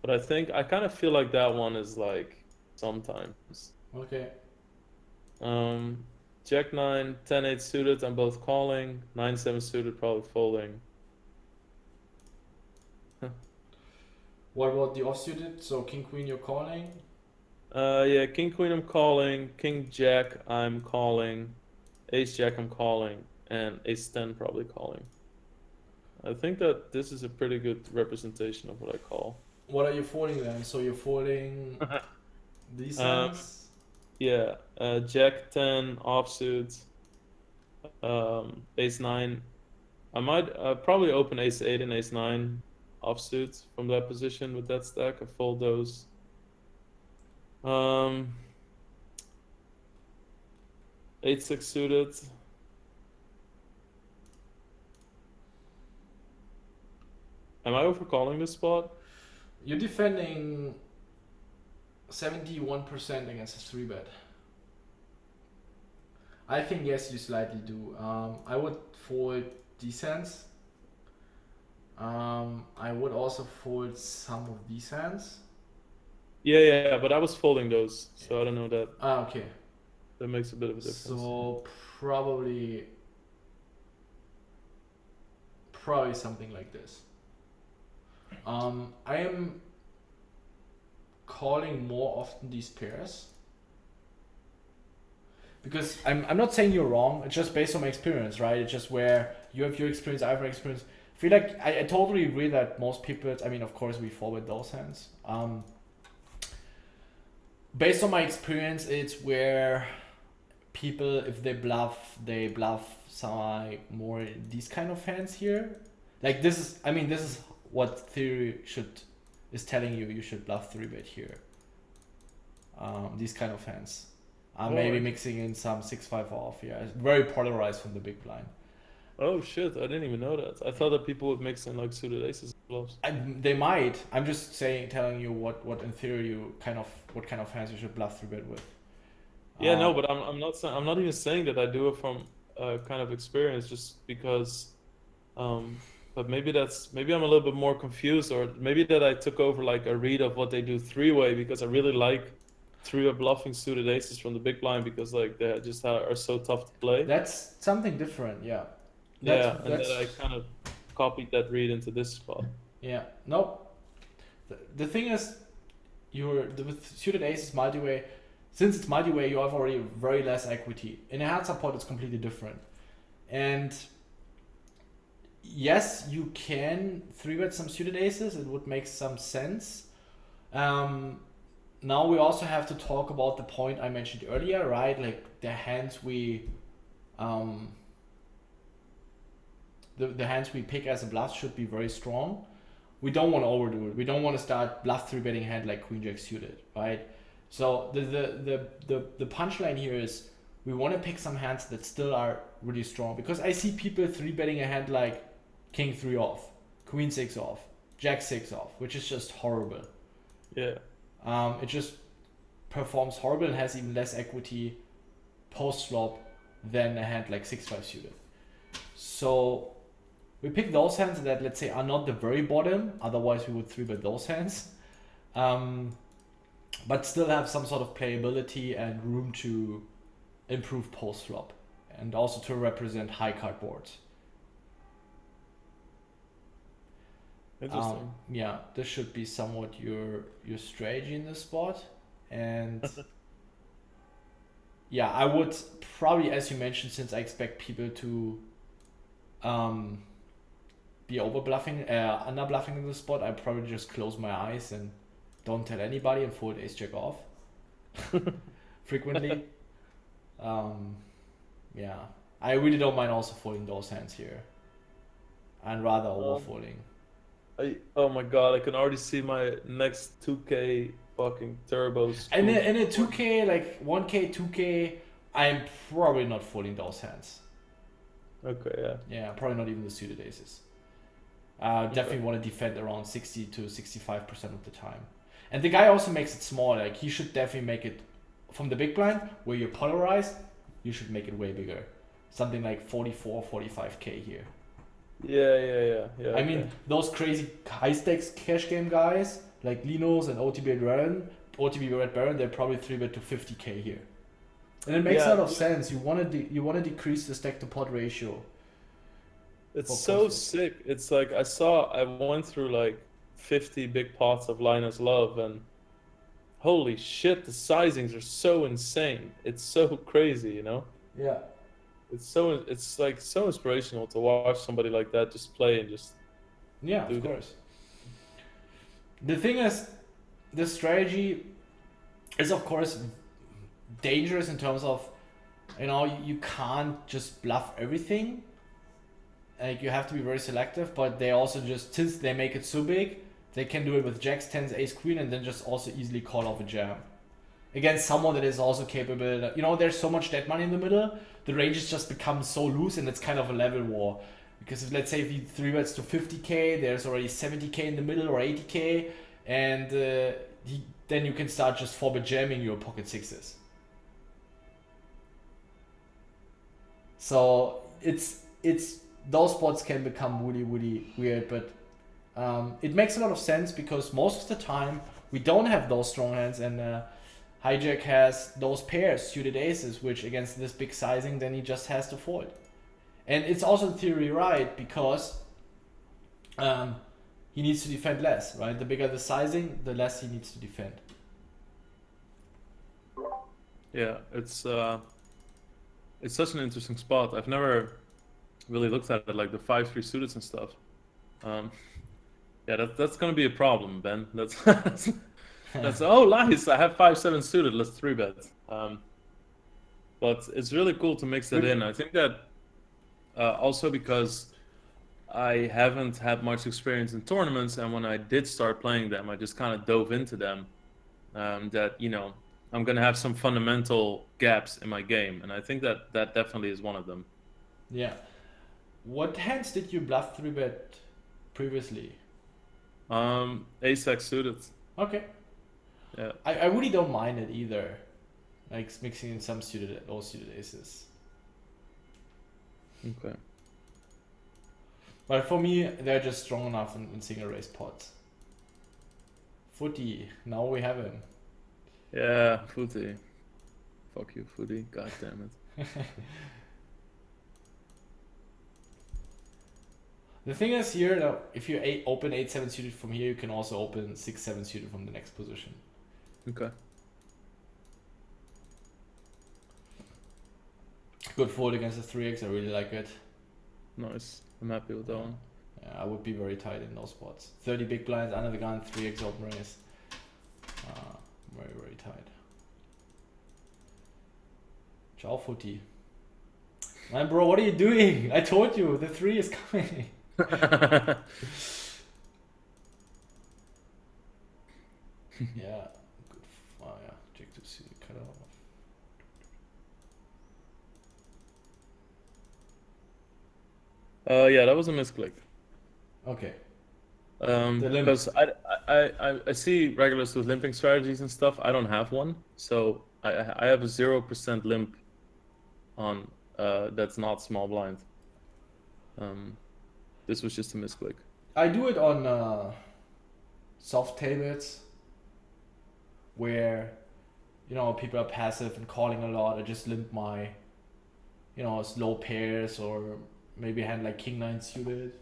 but I kind of feel like that one is like sometimes. Okay. Jack 9, 10 8 suited. I'm both calling. 9 7 suited, probably folding. What about the offsuited? So king queen you're calling? Yeah, king queen I'm calling, king jack I'm calling, ace jack I'm calling, and ace 10 probably calling. I think that this is a pretty good representation of what I call. What are you folding then? So you're folding these hands? Yeah, jack 10 offsuit, ace 9. I might probably open ace 8 and ace 9 offsuit from that position with that stack. I fold those. 8-6 suited. Am I overcalling this spot? You're defending 71% against a 3-bet. I think yes, you slightly do. I would fold these hands. I would also fold some of these hands. Yeah, but I was folding those, so I don't know that. Okay. That makes a bit of a difference. So probably something like this. I am calling more often these pairs because I'm not saying you're wrong. It's just based on my experience, right? It's just where you have your experience, I have my experience. I feel like I totally agree that most people, I mean, of course we forward those hands. Based on my experience, it's where people, if they bluff some like more these kind of hands here. Like this is what theory is telling you. You should bluff 3-bet here. These kind of hands. Maybe mixing in some 6-5 off. Yeah, it's very polarized from the big blind. Oh shit! I didn't even know that. I thought that people would mix in like suited aces and bluffs. They might. I'm just telling you what in theory what kind of hands you should bluff 3-bet with. Yeah, no, but I'm not even saying that I do it from kind of experience, just because. But maybe I'm a little bit more confused, or maybe that I took over like a read of what they do 3-way because I really like 3-bet bluffing suited aces from the big blind because like they just are so tough to play. That's something different, yeah. Yeah, and then I kind of copied that read into this spot. Yeah, nope. The thing is, with suited aces multi-way, since it's multi-way, you have already very less equity. In a heads-up pot, it's completely different. And yes, you can 3-bet some suited aces. It would make some sense. Now we also have to talk about the point I mentioned earlier, right? Like the hands we the hands we pick as a bluff should be very strong. We don't want to overdo it. We don't want to start bluff 3-betting hand like Queen Jack suited, right? So the punchline here is we want to pick some hands that still are really strong, because I see people 3-betting a hand like King 3 off, Queen 6 off, Jack 6 off, which is just horrible. Yeah. It just performs horrible and has even less equity post flop than a hand like 6-5 suited. So we pick those hands that, let's say, are not the very bottom, otherwise we would 3-bet those hands, but still have some sort of playability and room to improve post flop and also to represent high card boards. Interesting. Yeah, this should be somewhat your strategy in this spot. And yeah, I would probably, as you mentioned, since I expect people to be over bluffing, under bluffing in this spot, I probably just close my eyes and don't tell anybody and fold ace jack off frequently. Yeah, I really don't mind also folding those hands here and rather over folding. Oh my god, I can already see my next 2K fucking turbos. And in a 2K, like 1K, 2K, I'm probably not folding those hands. Okay, yeah. Yeah, probably not even the suited aces. Definitely want to defend around 60 to 65% of the time. And the guy also makes it small. Like he should definitely make it from the big blind where you're polarized. You should make it way bigger. Something like 44, 45K here. Yeah. I mean, those crazy high stakes cash game guys like Linos and OTB Red Baron, they're probably 3-bet to 50K here. And it makes a lot of sense. You want to decrease the stack to pot ratio. It's so sick. It's like I went through like 50 big pots of Linus Love, and holy shit, the sizings are so insane. It's so crazy, you know? Yeah. It's like so inspirational to watch somebody like that just play and just of course. The thing is, the strategy is of course dangerous in terms of, you know, you can't just bluff everything. Like you have to be very selective, but they also just, since they make it so big, they can do it with jacks, tens, ace, queen, and then just also easily call off a jam against someone that is also capable. You know, there's so much dead money in the middle, the ranges just become so loose, and it's kind of a level war. Because if, let's say, if you 3-bets to 50K, there's already 70K in the middle or 80K, and then you can start just 4-bet jamming your pocket sixes. So it's those spots can become really, really weird, but it makes a lot of sense because most of the time we don't have those strong hands, and Hijack has those pairs, suited aces, which against this big sizing, then he just has to fold. And it's also in theory right, because he needs to defend less, right? The bigger the sizing, the less he needs to defend. Yeah, it's such an interesting spot. I've never really looked at it like the 5-3 suited and stuff. Yeah, that's gonna be a problem, Ben. That's oh nice. I have 5-7 suited. Let's 3-bet. But it's really cool to mix that in. I think that also because I haven't had much experience in tournaments, and when I did start playing them, I just kind of dove into them. That, you know, I'm gonna have some fundamental gaps in my game, and I think that definitely is one of them. Yeah. What hands did you bluff 3-bet previously? Ace-X suited. Okay. Yeah. I really don't mind it either. Like mixing in some suited aces. Okay. But for me, they're just strong enough in single race pots. Footy, now we have him. Yeah, footy. Fuck you, footy. God damn it. The thing is here that if you open 8-7 suited from here, you can also open 6-7 suited from the next position. Okay. Good fold against the 3x. I really like it. Nice. I'm happy with that one. Yeah, I would be very tight in those spots. 30 big blinds under the gun, 3x open raise. Very, very tight. Ciao, footy. Man, bro, what are you doing? I told you, the 3 is coming. Yeah, good. Oh, yeah, check to see, cut off. Yeah, that was a misclick. Okay. Because I see regulars with limping strategies and stuff. I don't have one, so I have a 0% limp on that's not small blind. This was just a misclick. I do it on soft tables where, you know, people are passive and calling a lot. I just limp my, you know, slow pairs or maybe hand like king 9 suited.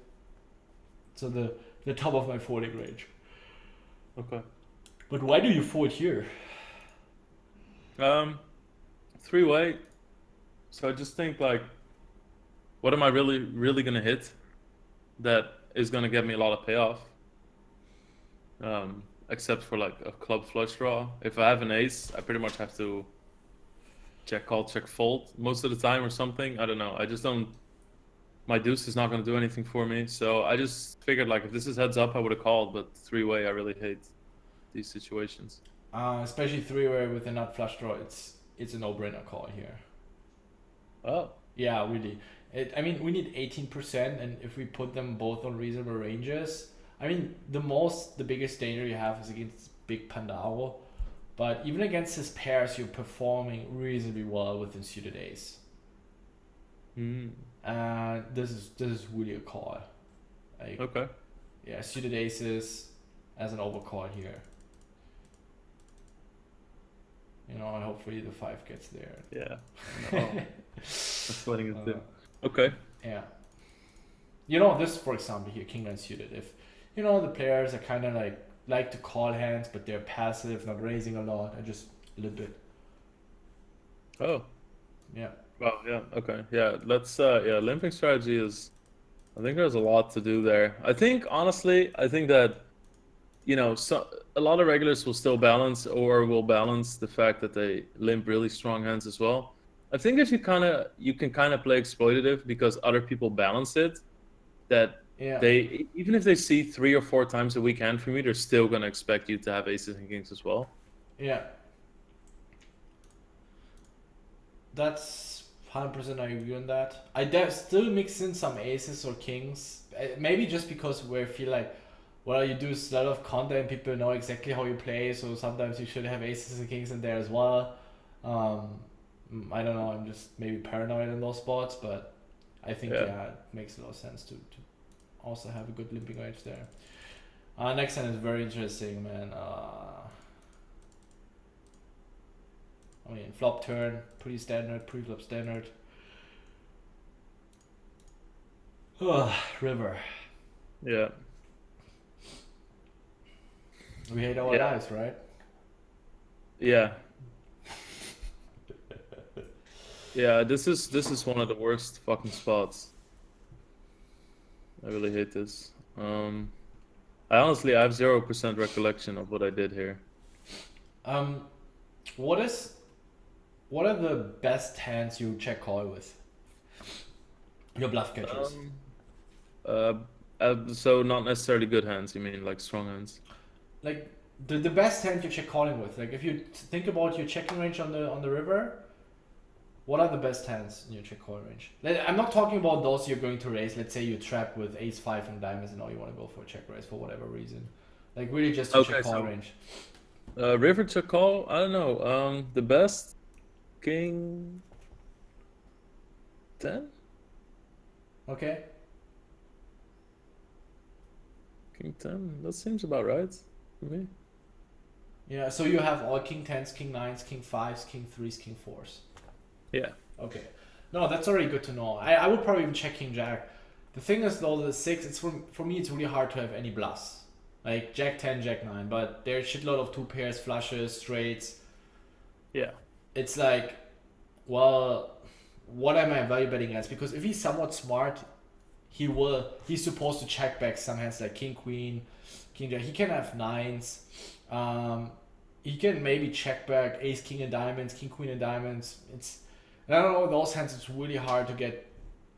So the top of my folding range. Okay. But why do you fold here? Three-way. So I just think like, what am I really gonna hit that is gonna get me a lot of payoff? Except for like a club flush draw. If I have an ace, I pretty much have to check call, check fold most of the time or something. I don't know. I just don't. My deuce is not gonna do anything for me. So I just figured like if this is heads up, I would have called. But three-way, I really hate these situations. Especially 3-way with a nut flush draw. It's a no-brainer call here. Oh. Yeah, really. I mean, we need 18%, and if we put them both on reasonable ranges, I mean, the biggest danger you have is against big Pandaro, but even against his pairs, you're performing reasonably well with the suited ace. And this is really a call. Like, Okay. yeah, suited aces as an overcall here. You know, and hopefully the 5 gets there. Yeah. No. That's letting it do. Okay. Yeah. You know, this, for example, here, king 9 suited. If, you know, the players are kind of like to call hands, but they're passive, not raising a lot, I just limp it. Oh. Yeah. Well, yeah. Okay. Yeah. Let's. Yeah. Limping strategy is. I think there's a lot to do there. I think honestly, I think that, you know, a lot of regulars will still balance or will balance the fact that they limp really strong hands as well. I think if you can kind of play exploitative because other people balance it, that Yeah. they even if they see 3 or 4 times a week hand from you, they're still gonna expect you to have aces and kings as well. Yeah. That's 100% I agree on that. I still mix in some aces or kings. Maybe just because we feel like, well, you do a lot of content, people know exactly how you play, so sometimes you should have aces and kings in there as well. I don't know, I'm just maybe paranoid in those spots, but I think, yeah, it makes a lot of sense to also have a good limping range there. Next hand is very interesting, man. I mean, flop turn, pretty standard, pre-flop standard. River. Yeah. We hate our lives, right? Yeah. Yeah, this is one of the worst fucking spots. I really hate this. I honestly have 0% recollection of what I did here. What are the best hands you check call with? Your bluff catchers. So not necessarily good hands, you mean like strong hands? Like the best hand you check calling with. Like if you think about your checking range on the river, what are the best hands in your check call range? I'm not talking about those you're going to raise. Let's say you trap with ace 5 and diamonds and now you want to go for a check raise for whatever reason. Like really just your check call range. River check call, I don't know. The best king 10? Okay. King 10, that seems about right for me. Yeah, so you have all king 10s, king 9s, king 5s, king 3s, king 4s. Yeah. Okay. No, that's already good to know. I would probably even check king jack. The thing is though, the 6, it's for me, it's really hard to have any bluffs. Like jack 10, jack 9, but there's a shitload of 2 pairs, flushes, straights. Yeah. It's like, well, what am I value betting against? Because if he's somewhat smart, he's supposed to check back some hands like king queen, king jack. He can have 9s. He can maybe check back ace king and diamonds, king queen and diamonds. I don't know, those hands it's really hard to get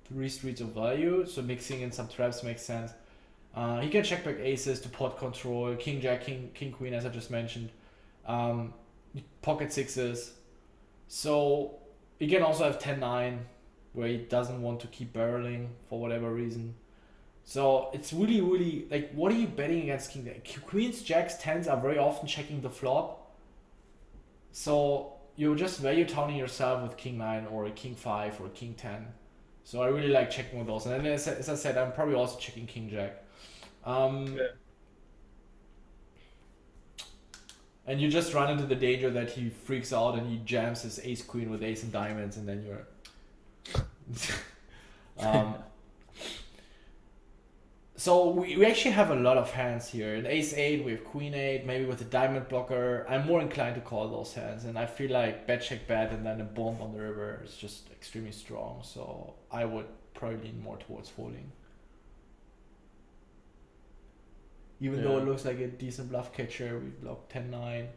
3 streets of value, so mixing in some traps makes sense. He can check back aces to pot control, king jack, king queen, as I just mentioned, pocket 6s. So he can also have 10-9, where he doesn't want to keep barreling for whatever reason. So it's really, really, like, what are you betting against king jack? Queens, jacks, 10s are very often checking the flop. So you're just value towning yourself with king 9 or a king 5 or a king 10. So I really like checking with those. And then as I said, I'm probably also checking king jack. Yeah. And you just run into the danger that he freaks out and he jams his ace queen with ace and diamonds, and then you're so we actually have a lot of hands here. In ace 8 we have queen 8, maybe with a diamond blocker. I'm more inclined to call those hands, and I feel like bet check bet and then a bomb on the river is just extremely strong, so I would probably lean more towards folding. Even though it looks like a decent bluff catcher, we block 10-9.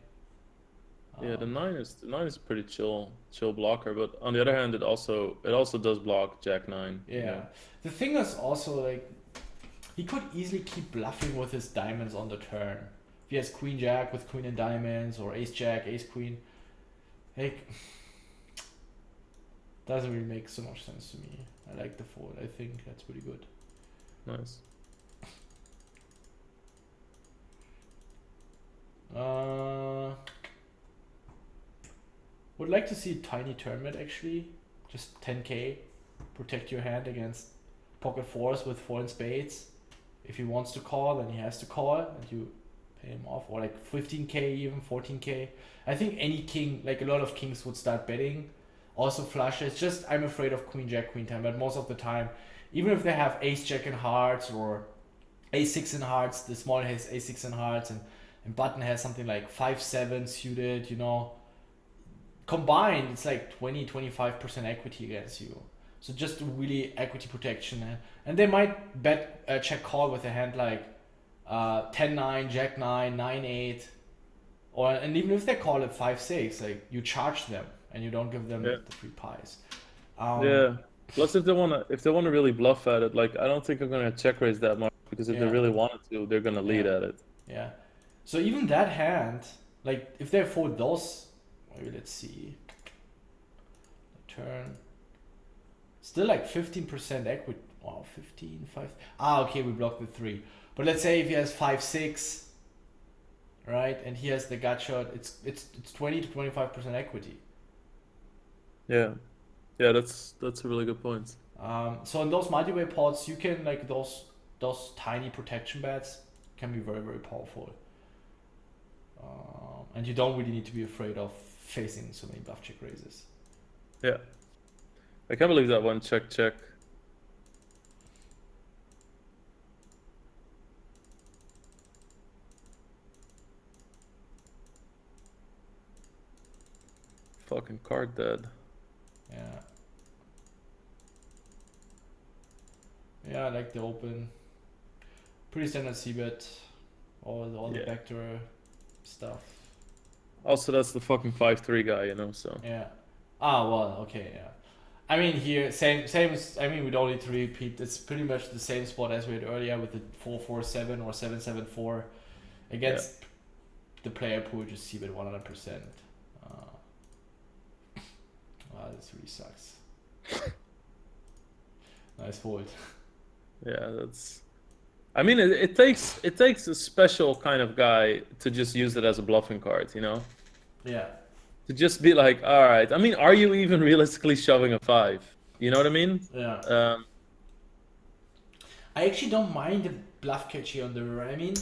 Yeah, the 9 is a pretty chill blocker, but on the other hand, it also does block jack 9. Yeah. You know? The thing is also, like, he could easily keep bluffing with his diamonds on the turn. If he has queen jack with queen and diamonds, or ace jack, ace queen, like, doesn't really make so much sense to me. I like the fold. I think that's pretty good. Nice. Would like to see tiny turn bet actually, just 10k, protect your hand against pocket 4s with 4 and spades. If he wants to call, then he has to call and you pay him off, or like 15k, even 14k. I think any king, like a lot of kings would start betting. Also flushes, just I'm afraid of queen jack, queen 10, but most of the time, even if they have ace jack in hearts or ace 6 in hearts, the small has ace 6 in hearts, and button has something like 5-7 suited, you know, combined it's like 20-25% equity against you. So just really equity protection, and they might bet check call with a hand like 10-9, jack 9, 9-8, or and even if they call it 5-6, like you charge them and you don't give them the free pies. Yeah. Plus, if they wanna really bluff at it, like I don't think I'm gonna check raise that much, because if they really wanted to, they're gonna lead at it. Yeah. So even that hand, like if they fold those, maybe let's see. The turn. Still like 15% equity. Wow, 15, 5. Okay, we blocked the 3. But let's say if he has 5-6, right, and he has the gut shot, it's 20-25% equity. Yeah. Yeah, that's a really good point. So in those multi-way pots, you can, like, those tiny protection bets can be very, very powerful. And you don't really need to be afraid of facing so many bluff check raises. Yeah. I can't believe that one check. Fucking card dead. Yeah. Yeah, I like the open. Pretty standard c-bet. All the backdoor stuff. Also, that's the fucking 5-3 guy, you know, so. Yeah. Well, okay, yeah. I mean, here, same as, I mean, we don't need to repeat. It's pretty much the same spot as we had earlier with the 4-4-7 or 7-7-4 against the player pool, just c-bet 100%. Wow, this really sucks. Nice fold. Yeah, that's. I mean, it takes a special kind of guy to just use it as a bluffing card, you know? Yeah. To just be like, all right. I mean, are you even realistically shoving a 5? You know what I mean? Yeah. I actually don't mind the bluff catchy on the river. I mean,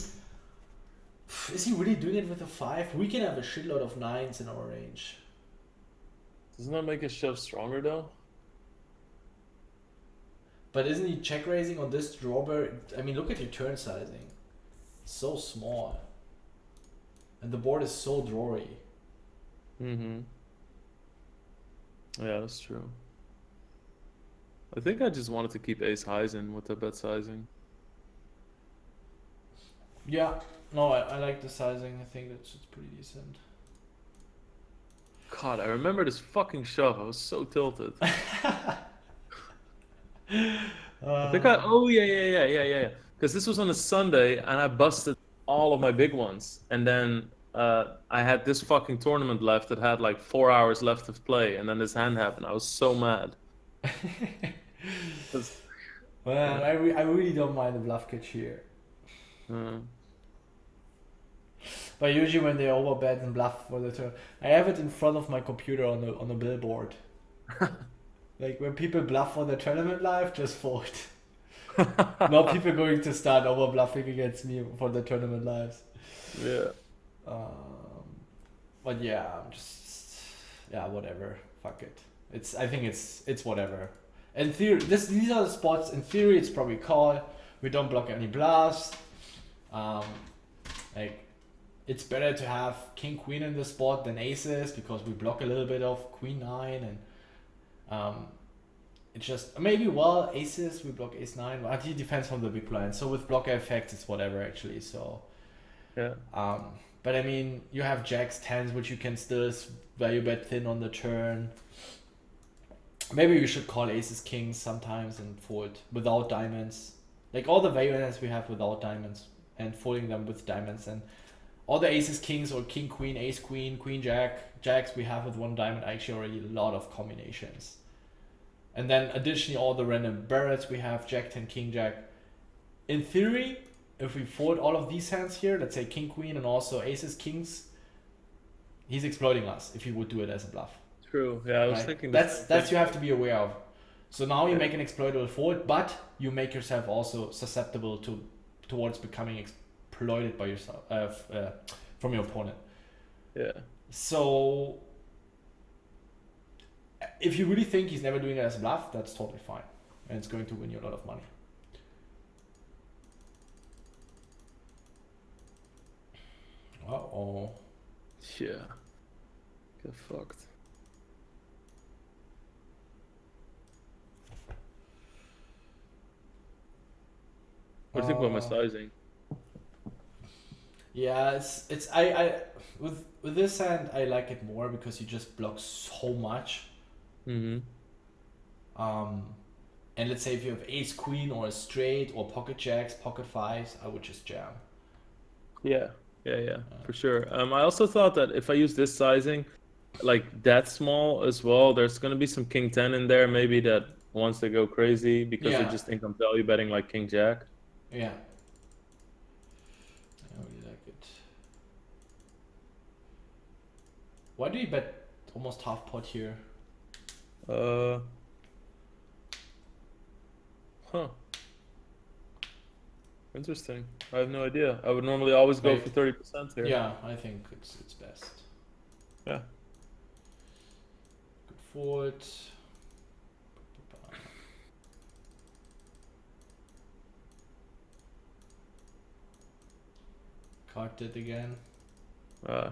Is he really doing it with a 5? We can have a shitload of 9s in our range. Doesn't that make his shove stronger though? But isn't he check raising on this drawbar? I mean, look at your turn sizing. It's so small. And the board is so drawy. Mm-hmm. Yeah, that's true. I think I just wanted to keep ace highs in with the bet sizing. Yeah, no, I like the sizing. I think it's pretty decent. God, I remember this fucking shove. I was so tilted. I think oh yeah. Because this was on a Sunday and I busted all of my big ones. And then I had this fucking tournament left that had like 4 hours left to play. And then this hand happened. I was so mad. Well, I really don't mind the bluff catch here. But usually when they overbet and bluff for the turn, I have it in front of my computer on the billboard. Like when people bluff for the tournament live, just fold. Now people going to start over bluffing against me for the tournament lives. Yeah. But yeah, I'm just whatever. Fuck it. I think it's whatever. In theory, these are the spots. In theory, it's probably call. We don't block any bluffs. Like it's better to have king queen in the spot than aces because we block a little bit of queen 9 and it's just maybe aces we block ace 9. But it depends on the big blind. So with blocker effects, it's whatever actually. So yeah. But I mean, you have jacks 10s which you can still value bet thin on the turn. Maybe we should call aces kings sometimes and fold without diamonds. Like all the value hands we have without diamonds and folding them with diamonds, and all the aces kings or king queen ace queen queen jack jacks we have with one diamond actually already a lot of combinations. And then additionally all the random barrels we have jack 10 king jack. In theory, if we fold all of these hands here, let's say king queen and also aces kings, he's exploiting us if he would do it as a bluff. True. Yeah, I was thinking that's you have to be aware of. So now you make an exploitable fold, but you make yourself also susceptible towards becoming exploited by yourself from your opponent. Yeah. So if you really think he's never doing it as a bluff, that's totally fine, and it's going to win you a lot of money. Uh-oh. Yeah. Get fucked. What do you think about my sizing? Yeah, it's I with this hand I like it more because you just block so much. Mm-hmm. And let's say if you have ace queen or a straight or pocket jacks, pocket fives, I would just jam. Yeah, for sure. I also thought that if I use this sizing, like that small as well, there's gonna be some king 10 in there, maybe that wants to go crazy because they just think I'm value betting like king jack. Yeah. I really like it. Why do you bet almost half pot here? Huh. Interesting. I have no idea. I would normally always go for 30% here. Yeah, I think it's best. Yeah. Good fold. Card it again.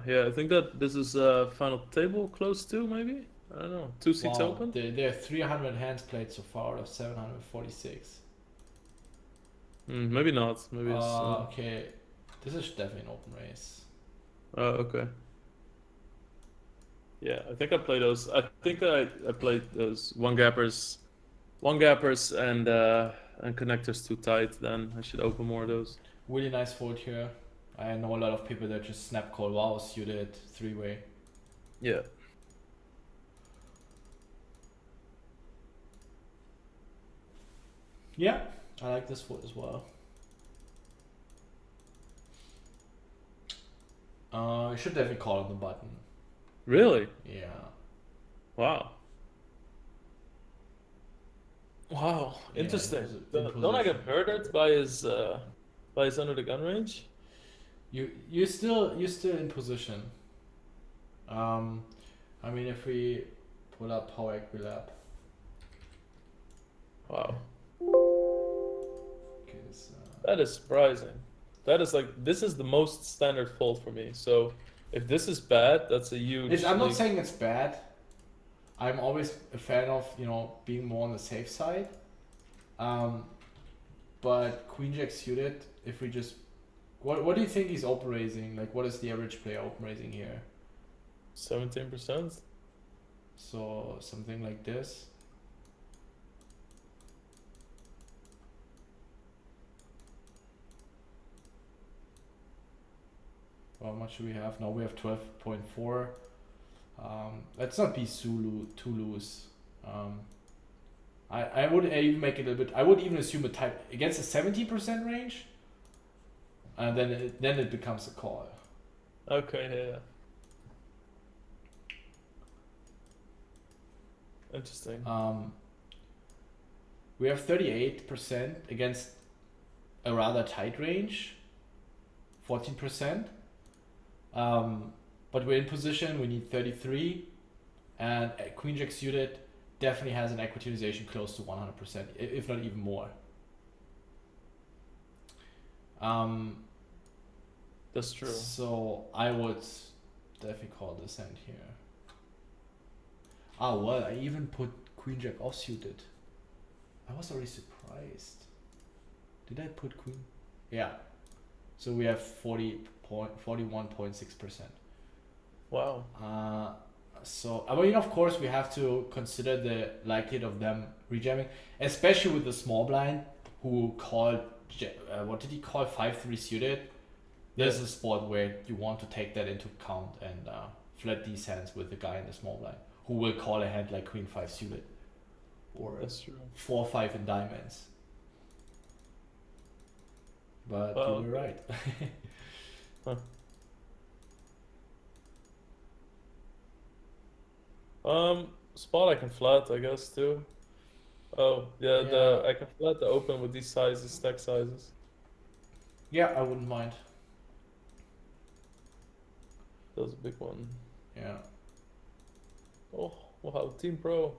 Yeah, I think that this is final table close to maybe. I don't know. 2 seats open. There are 300 hands played so far out of 746. Maybe not. Maybe it's. Okay. This is definitely an open race. Okay. Yeah, I think I play those. I think I played those one gappers and connectors too tight. Then I should open more of those. Really nice fold here. I know a lot of people that just snap call. Wow, suited 3-way. Yeah. Yeah, I like this fold as well. I should definitely call on the button. Really? Yeah. Wow. Wow, interesting. Yeah, don't I get murdered by his under the gun range? you're still in position. I mean, if we pull up Power Equilab. Wow. Okay, so, That is surprising. That is like, this is the most standard fold for me. So if this is bad, that's a huge. I'm not saying it's bad. I'm always a fan of, you know, being more on the safe side. But Queen Jack suited, if we just, what do you think he's open raising? Like, what is the average player open raising here? 17%. So something like this. How much do we have? Now we have 12.4. Let's not be too loose. I would even make it a bit. I would even assume a type against a 70% range, and then it becomes a call. Okay, yeah. Interesting. We have 38% against a rather tight range, 14%. But we're in position. We need 33, and Queen Jack suited definitely has an equity utilization close to 100%, if not even more. That's true. So I would definitely call this hand here. Ah, well, I even put Queen Jack offsuited. I was already surprised. Did I put Queen? Yeah. So we have 41.6%. Wow. So I mean, of course, we have to consider the likelihood of them rejamming, especially with the small blind who called what did he call 5-3 suited. There's a spot where you want to take that into account and flat these hands with the guy in the small blind who will call a hand like Queen 5 suited or That's true. 4-5 in diamonds. But you were right. Huh. Spot I can flat, I guess too. Oh yeah, I can flat the open with these sizes, stack sizes. Yeah, I wouldn't mind. That was a big one. Yeah. Oh wow, Team Pro.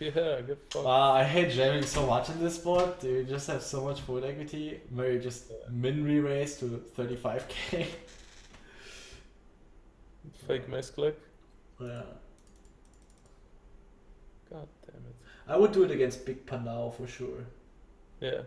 Yeah, get fucked. I hate jamming so much in this spot. You just have so much fold equity. Maybe just min re-raise to 35k. Fake misclick. Yeah. God damn it. I would do it against Big Pandao for sure. Yeah.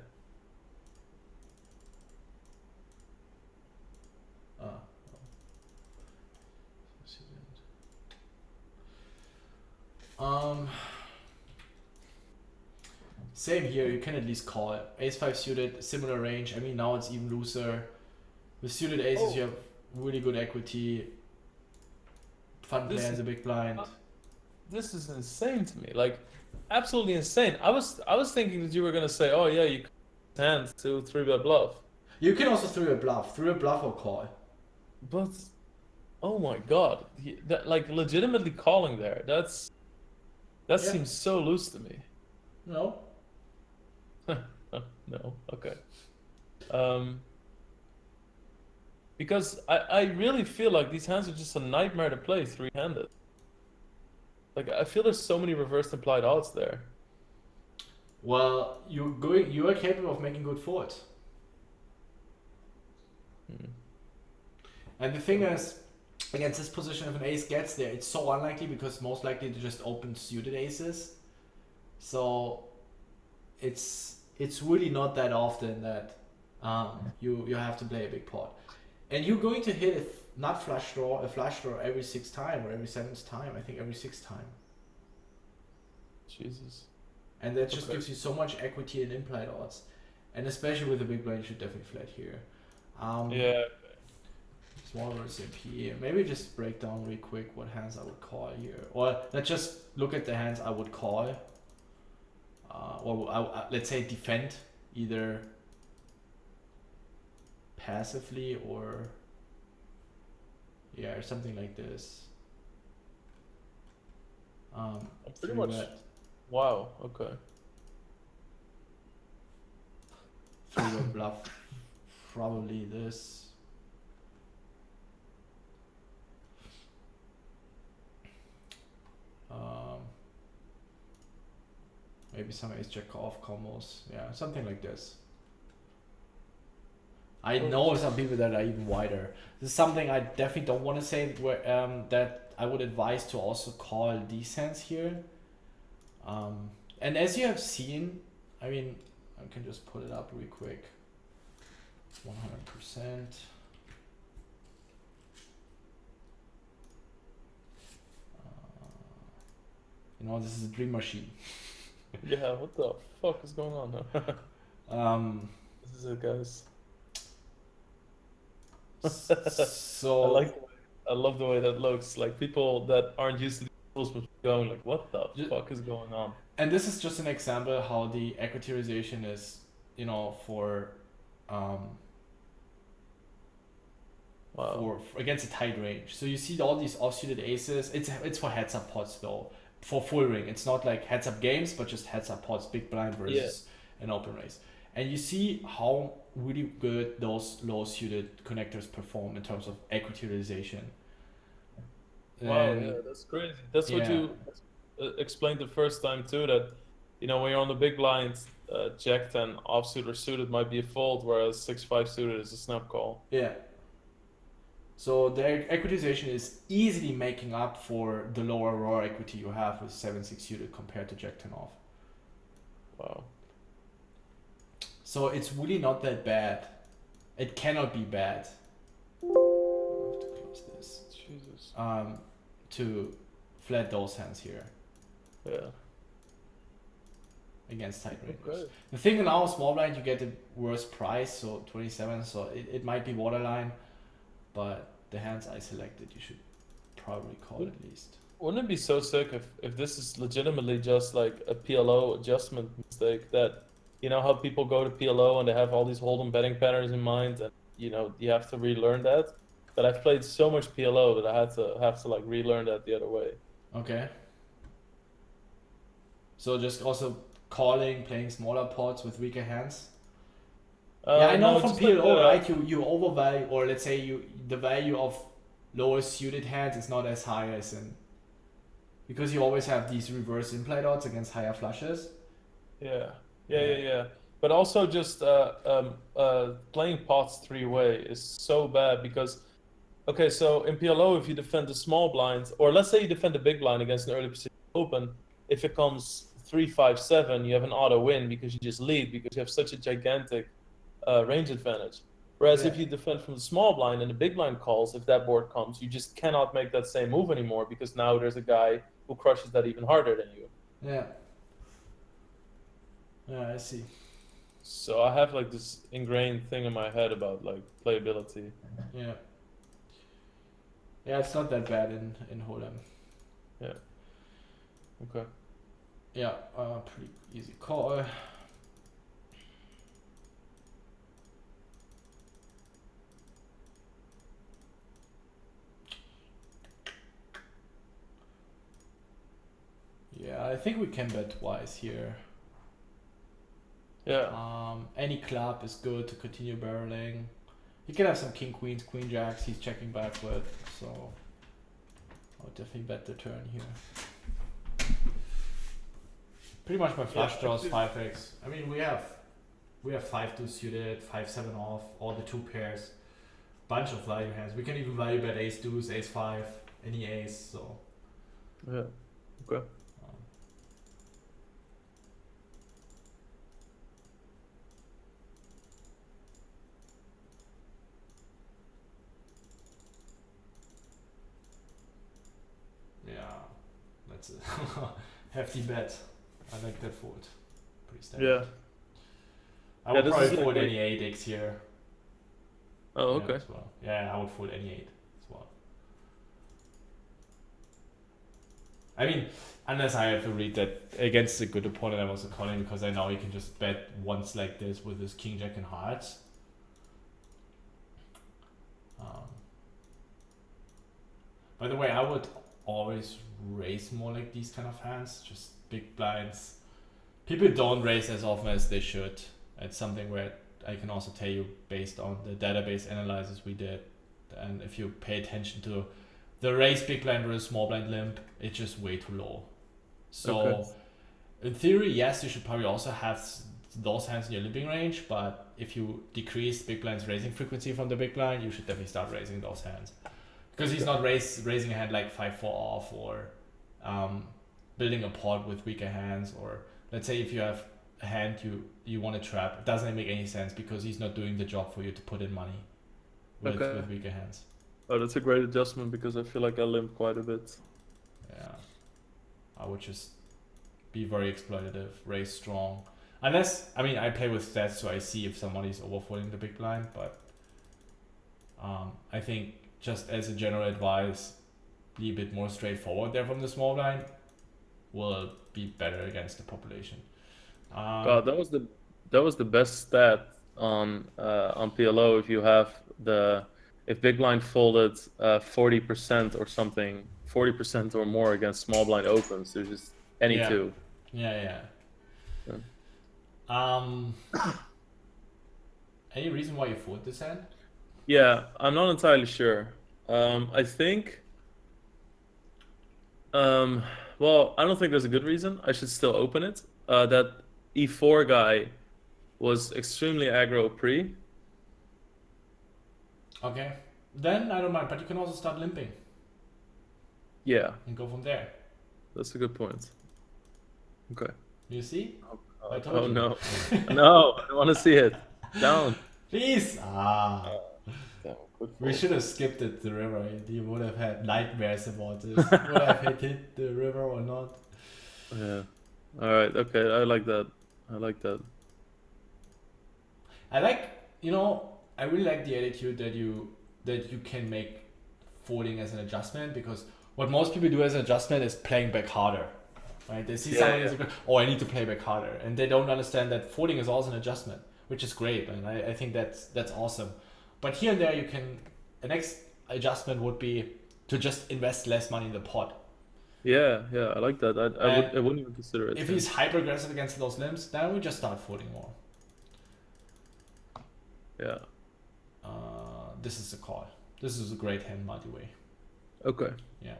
Same here, you can at least call it. Ace-5 suited, similar range. I mean, now it's even looser. With suited aces, you have really good equity. Fun player as a big blind. This is insane to me. Like, absolutely insane. I was thinking that you were gonna say, oh yeah, you can hand to 3-bet bluff. You can also 3-bet bluff. 3-bet bluff or call. But, oh my god. That, like, legitimately calling there. That seems so loose to me. No. No, okay. Because I really feel like these hands are just a nightmare to play three-handed. Like, I feel there's so many reversed implied odds there. Well, you are capable of making good folds. And the thing is, against this position, if an ace gets there, it's so unlikely because most likely to just open suited aces. So it's really not that often that you have to play a big pot. And you're going to hit a flush draw every 6th time or every 7th time. I think every 6th time. Jesus. And that just gives you so much equity and implied odds. And especially with the big blind, you should definitely flat here. Yeah. Small versus MP. Maybe just break down really quick what hands I would call here. Or let's just look at the hands I would call. Or let's say defend either passively or or something like this. Pretty much. Wow. Okay. 3-bet bluff. Probably this. Maybe some ace jack off combos. Yeah, something like this. I know some people that are even wider. This is something I definitely don't want to say where that I would advise to also call these hands here. And as you have seen, I mean, I can just pull it up real quick. 100%. You know, this is a dream machine. Yeah, what the fuck is going on now? This is it, guys. So I love the way that looks. Like people that aren't used to these tools must be going like, what the fuck is going on? And this is just an example how the equitization is, you know, for against a tight range. So you see all these offsuited aces. It's for heads up pots though. For full ring, it's not like heads up games, but just heads up pots, big blind versus an open race. And you see how really good those low suited connectors perform in terms of equitization. Wow, yeah, that's crazy. That's what you explained the first time too. That you know when you're on the big blind, Jack 10 offsuit or suited might be a fold, whereas 6-5 suited is a snap call. Yeah. So the equitization is easily making up for the lower raw equity you have with 7-6 suited compared to Jack 10 off. Wow. So it's really not that bad. It cannot be bad. I have to close this. Jesus. To flat those hands here. Yeah. Against tight ranges. Okay. The thing now, small blind, you get the worst price, so 27. So it might be borderline, but the hands I selected, you should probably call at least. Wouldn't it be so sick if this is legitimately just like a PLO adjustment mistake that, you know how people go to PLO and they have all these hold'em betting patterns in mind, and you know you have to relearn that. But I've played so much PLO that I have to like relearn that the other way. Okay. So just also playing smaller pots with weaker hands. Yeah, I know no, from just PLO, like, right? You overvalue, or let's say the value of lower suited hands is not as high as in, because you always have these reverse in-play odds against higher flushes. Yeah. But also just playing pots three-way is so bad because, okay, so in PLO, if you defend the small blind, or let's say you defend the big blind against an early position open, if it comes 3-5-7, you have an auto win because you just lead because you have such a gigantic range advantage. Whereas if you defend from the small blind and the big blind calls, if that board comes, you just cannot make that same move anymore because now there's a guy who crushes that even harder than you. Yeah, I see. So I have like this ingrained thing in my head about like playability. Yeah, it's not that bad in Hold'em. Yeah. Okay. Yeah, pretty easy call. Yeah, I think we can bet twice here. Yeah. Any club is good to continue barreling. He can have some king queens, queen jacks. He's checking backward, so I'll definitely bet the turn here. Pretty much my flush draws 5x. I mean, we have 5-2 suited, 5-7 off, all the two pairs, bunch of value hands. We can even value bet ace deuce, ace 5, any ace. So yeah. Okay. That's a hefty bet. I like that fold. Pretty standard. Yeah. I would probably fold any 8x here. Oh, okay. As well. Yeah, I would fold any 8 as well. I mean, unless I have to read that against a good opponent, I'm also calling because I know he can just bet once like this with his king jack and hearts. By the way, I would always raise more like these kind of hands, just big blinds. People don't raise as often as they should. It's something where I can also tell you based on the database analysis we did, and if you pay attention to the raise big blind versus small blind limp, it's just way too low. So In theory, yes, you should probably also have those hands in your limping range, but if you decrease big blind's raising frequency from the big blind, you should definitely start raising those hands. Because he's not raising a hand like 5-4 off, or building a pot with weaker hands, or let's say if you have a hand you want to trap, it doesn't make any sense because he's not doing the job for you to put in money with weaker hands. Oh, that's a great adjustment because I feel like I limp quite a bit. Yeah. I would just be very exploitative, raise strong. Unless, I mean, I play with stats, so I see if somebody's overfolding the big blind, but I think just as a general advice, be a bit more straightforward there from the small blind will be better against the population. God, that was the best stat on PLO. If you have if big blind folded 40% or something, 40% or more against small blind opens, there's just any two. Yeah. Any reason why you fold this hand? Yeah, I'm not entirely sure. I think. Well, I don't think there's a good reason. I should still open it. That E4 guy was extremely aggro pre. Okay, then I don't mind, but you can also start limping. Yeah. And go from there. That's a good point. Okay. You see? I told you. No. No, I don't want to see it. Down. Please! We should have skipped it, the river. You would have had nightmares about this. Would I have hit the river or not? Yeah. Alright, okay, I like that. I really like the attitude that you can make folding as an adjustment, because what most people do as an adjustment is playing back harder. Right? They see something as I need to play back harder, and they don't understand that folding is also an adjustment, which is great, and I think that's awesome. But here and there, the next adjustment would be to just invest less money in the pot. Yeah, I like that. I wouldn't even consider it. If he's hyper aggressive against those limps, then we just start folding more. Yeah. This is a call. This is a great hand multi-way. Okay. Yeah.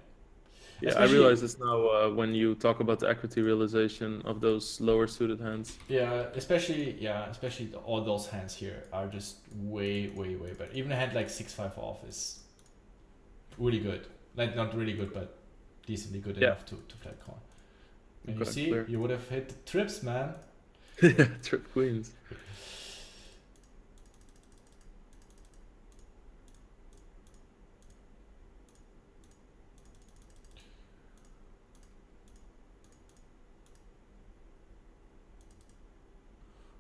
Yeah, I realize this now when you talk about the equity realization of those lower suited hands. Yeah, especially all those hands here are just way better. Even a hand like 6-5 off is really good. Like not really good, but decently good enough to flat call. And you see, you would have hit trips, man. Yeah, trip queens.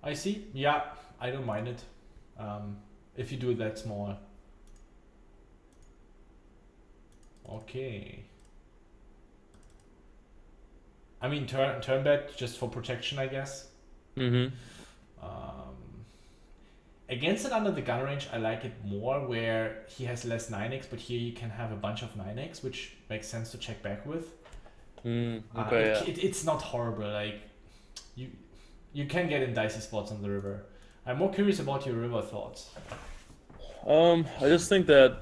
I see. Yeah, I don't mind it. If you do it that small. Okay. I mean, turn bet just for protection, I guess. Mm-hmm. Against it under the gun range, I like it more where he has less 9x, but here you can have a bunch of 9x, which makes sense to check back with. It's not horrible. Like you can get in dicey spots on the river. I'm more curious about your river thoughts. I just think that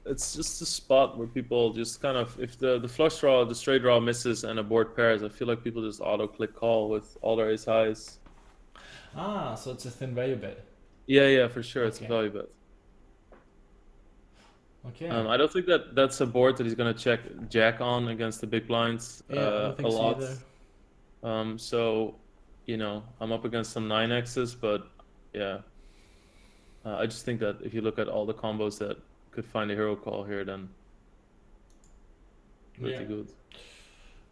it's just a spot where people just kind of, if the flush draw, the straight draw misses and a board pairs, I feel like people just auto click call with all their ace highs. So it's a thin value bet. Yeah, for sure. It's a value bet. Okay. I don't think that's a board that he's gonna check jack on against the big blinds a lot. So, I'm up against some 9x's, but yeah. I just think that if you look at all the combos that could find a hero call here, then pretty good.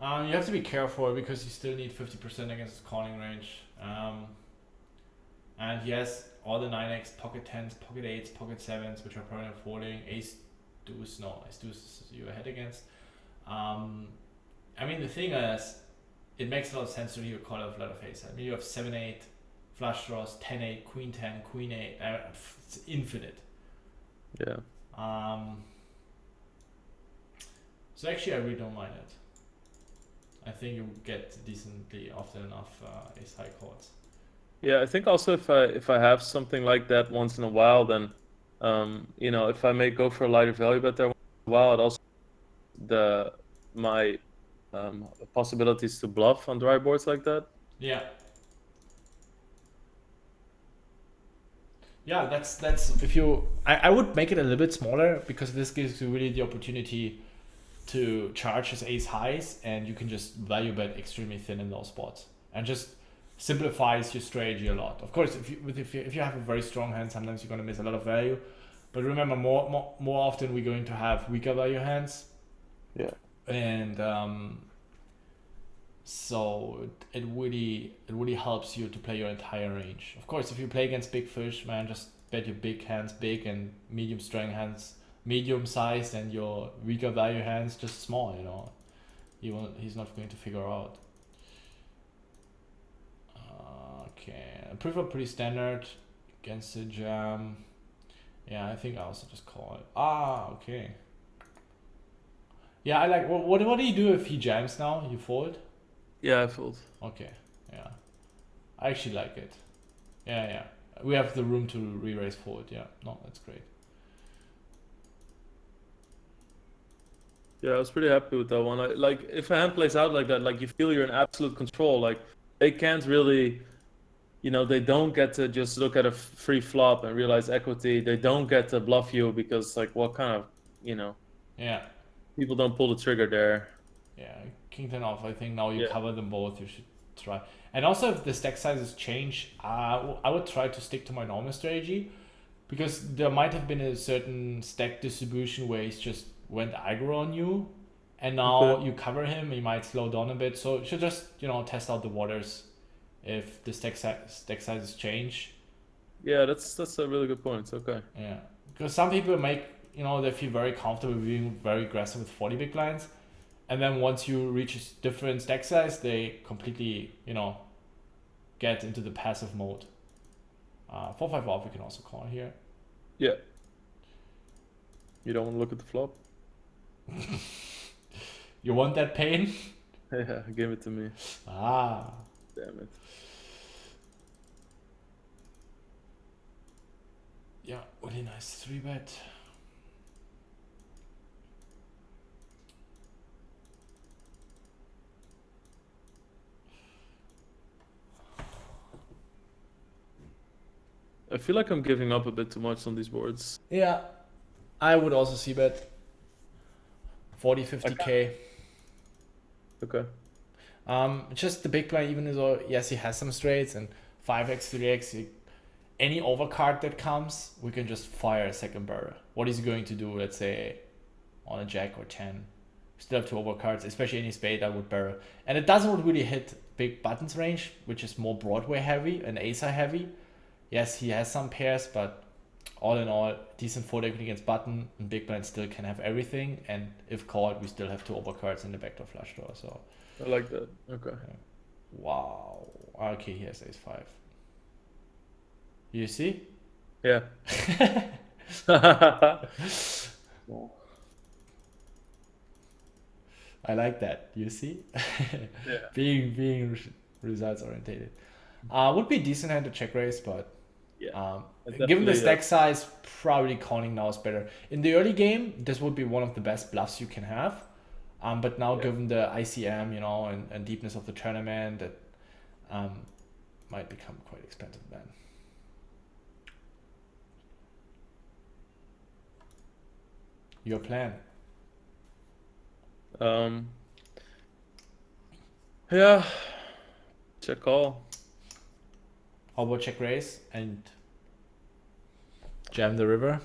You have to be careful because you still need 50% against his calling range. And he has all the 9x, pocket 10s, pocket 8s, pocket 7s, which are probably not folding. Ace deuce is you ahead against. I mean, the thing is, it makes a lot of sense to you call off a lot of ace. I mean, you have 7-8, flush draws, 10-8, queen 10, queen 8. It's infinite. Yeah. So actually, I really don't mind it. I think you get decently often enough ace high calls. Yeah, I think also if I have something like that once in a while, then if I may go for a lighter value bet there once in a while, it also my possibilities to bluff on dry boards like that. Yeah. Yeah, that's if you I would make it a little bit smaller because this gives you really the opportunity to charge his ace highs, and you can just value bet extremely thin in those spots and just simplifies your strategy a lot. Of course, if you have a very strong hand, sometimes you're gonna miss a lot of value. But remember, more often we're going to have weaker value hands. Yeah. And so it really helps you to play your entire range. Of course, if you play against big fish, man, just bet your big hands big and medium strength hands medium sized, and your weaker value hands just small. You know, he's not going to figure out. Okay, Preflop pretty standard against the jam. Yeah, I think I also just call it. Okay. Yeah, I like. What do you do if he jams now? You fold? Yeah, I fold. Okay. Yeah, I actually like it. Yeah. We have the room to re-raise fold. Yeah, no, that's great. Yeah, I was pretty happy with that one. Like if a hand plays out like that, like you feel you're in absolute control. Like they can't really, they don't get to just look at a free flop and realize equity. They don't get to bluff you because like what kind of, Yeah. people don't pull the trigger there. Yeah, king ten off. I think now you Yeah. cover them both. You should try. And also, if the stack sizes change, I would try to stick to my normal strategy, because there might have been a certain stack distribution where he's just went aggro on you, and now Okay. you cover him. He might slow down a bit. So you should just test out the waters if the stack sizes change. Yeah, that's a really good point. Okay. Yeah, because some people make they feel very comfortable being very aggressive with 40 big blinds, and then once you reach a different stack size, they completely get into the passive mode. 4-5 off, we can also call here. Yeah. You don't want to look at the flop? You want that pain? Yeah, give it to me. Damn it. Yeah, really nice 3-bet. I feel like I'm giving up a bit too much on these boards. Yeah, I would also see bet 40, 50k. Okay. Just the big blind, even though yes he has some straights and 5x, 3x, any overcard that comes, we can just fire a second barrel. What is he going to do? Let's say on a jack or 10. Still have two overcards, especially any spade I would barrel. And it doesn't really hit big buttons range, which is more Broadway heavy and ace high heavy. Yes, he has some pairs, but all in all, decent fold equity against button, and big blind still can have everything. And if called, we still have two overcards in the backdoor flush draw. So I like that. Okay. wow. Okay, he has ace 5. You see? Yeah. I like that. You see? Yeah. being results orientated. Would be a decent hand to check raise, but Yeah. given the stack size, probably calling now is better. In the early game, this would be one of the best bluffs you can have. But now given the ICM, and deepness of the tournament, that might become quite expensive then. Your plan? Yeah. Check call. How about check raise and jam the river?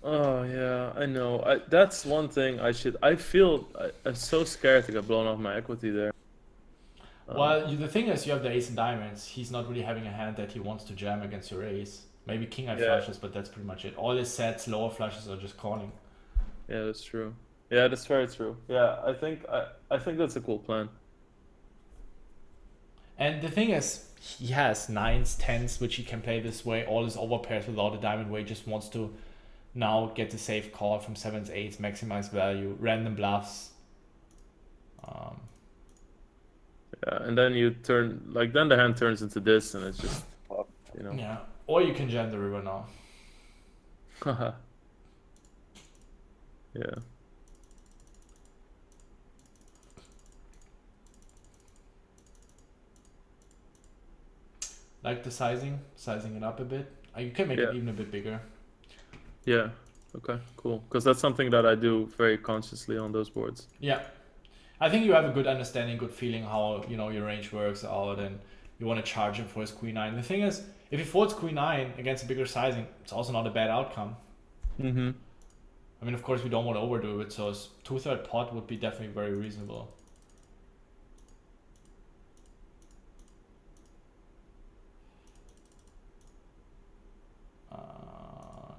Oh yeah, I know. That's one thing I feel I'm so scared to get blown off my equity there. Well, the thing is, you have the ace and diamonds. He's not really having a hand that he wants to jam against your ace. Maybe king eye flushes, but that's pretty much it. All his sets, lower flushes, are just calling. Yeah, that's true. Yeah, that's very true. Yeah, I think that's a cool plan. And the thing is, he has 9s, 10s, which he can play this way. All his overpairs without a diamond way. Just wants to now get the safe call from 7s, 8s, maximize value, random bluffs. Yeah, and then you turn then the hand turns into this, and it's just Yeah, or you can jam the river now. Yeah. like the sizing it up a bit. You can make Yeah. it even a bit bigger. Yeah. Okay. Cool. Because that's something that I do very consciously on those boards. Yeah, I think you have a good understanding, good feeling how your range works out, and you want to charge him for his queen nine. The thing is, if he folds queen nine against a bigger sizing, it's also not a bad outcome. Mm-hmm. I mean, of course, we don't want to overdo it, so 2/3 pot would be definitely very reasonable.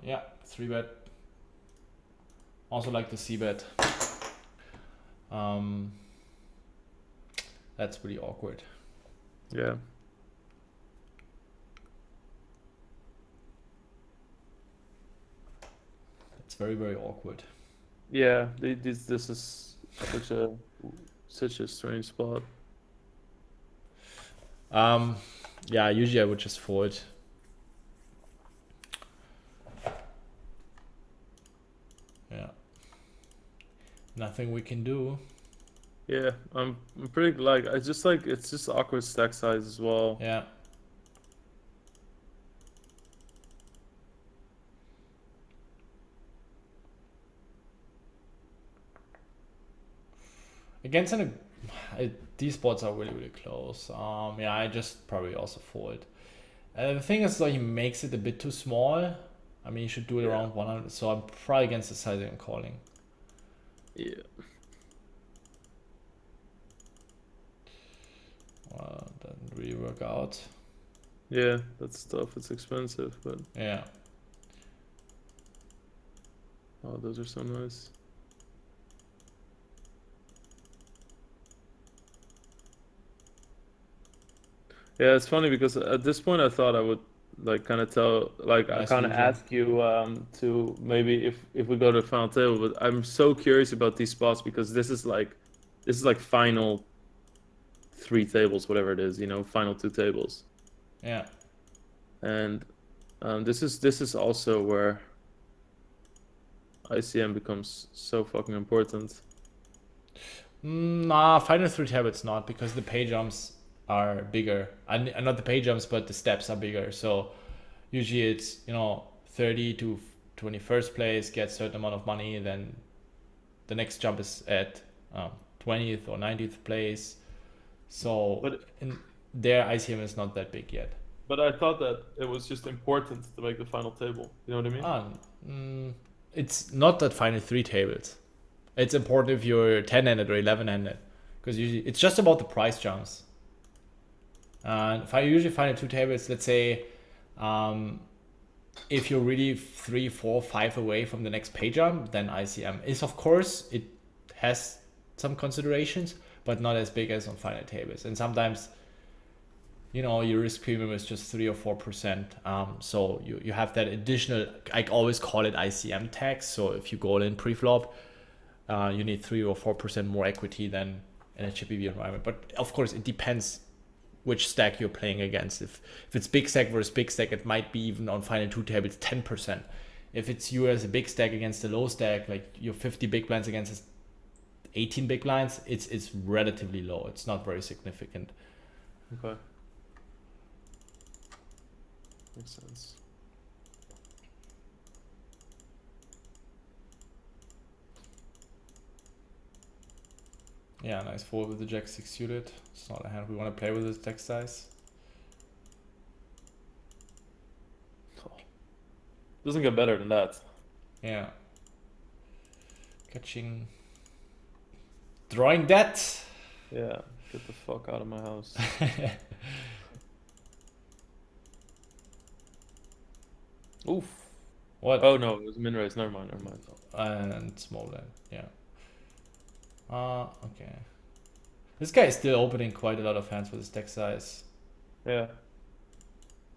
Yeah, 3-bet. Also like the c-bet. That's pretty awkward. Yeah. It's very, very awkward. Yeah. This is such a strange spot. Yeah, usually I would just fold. Yeah. Nothing we can do. Yeah, I'm pretty like it's just awkward stack size as well. Yeah. Against these spots are really, really close. Yeah, I just probably also fold. The thing is, though, he makes it a bit too small. I mean, you should do it around 100. So I'm probably against the sizing and calling. Yeah. Well, doesn't really work out. Yeah, that's tough. It's expensive, but Yeah. oh, those are so nice. Yeah, it's funny because at this point I thought I would like kind of ask you to maybe if we go to the final table, but I'm so curious about these spots because this is like final 3 tables, whatever it is, final 2 tables. Yeah. And this is also where ICM becomes so fucking important. Nah, final 3 tables not, because the pay jumps are bigger. And not the pay jumps, but the steps are bigger. So usually it's 30 to 21st place gets a certain amount of money, then the next jump is at 20th or 90th place. So But in their ICM is not that big yet. But I thought that it was just important to make the final table. You know what I mean? It's not that final 3 tables. It's important if you're 10-handed or 11-handed, because usually it's just about the price jumps. And if I usually find 2 tables, let's say, if you're really 3, 4, 5 away from the next pay jump, then ICM is, of course, it has some considerations, but not as big as on final tables. And sometimes, your risk premium is just 3 or 4%. So you have that additional, I always call it ICM tax. So if you go in pre-flop, you need 3 or 4% more equity than in a chippy V environment. But of course, it depends which stack you're playing against. If it's big stack versus big stack, it might be even on final 2 tables 10%. If it's you as a big stack against a low stack, like your 50 big blinds against 18 big blinds, it's relatively low. It's not very significant. Okay. Makes sense. Yeah, nice fold with the jack 6 suited. It's not a hand we want to play with this deck size. Doesn't get better than that. Yeah. Catching. Drawing that. Yeah, get the fuck out of my house. Oof. What? Oh no, it was min raise. Never mind. And small land, yeah. Okay. This guy is still opening quite a lot of hands with his deck size. Yeah.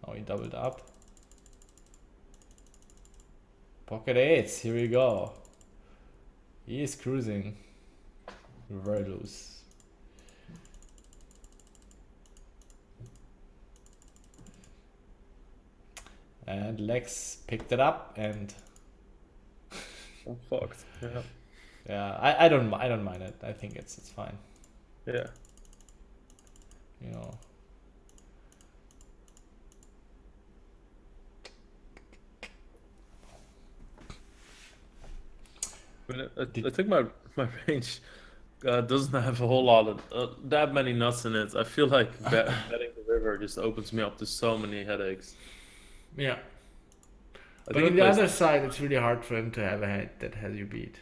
Oh, he doubled up. Pocket eights, here we go. He is cruising. Very loose. And Lex picked it up and I'm fucked. Yeah. yeah, I don't mind it. I think it's fine. Yeah. I think my range doesn't have a whole lot of that many nuts in it. I feel like betting the river just opens me up to so many headaches. Yeah. I But think on I the placed. other side, it's really hard for him to have a hand that has you beat.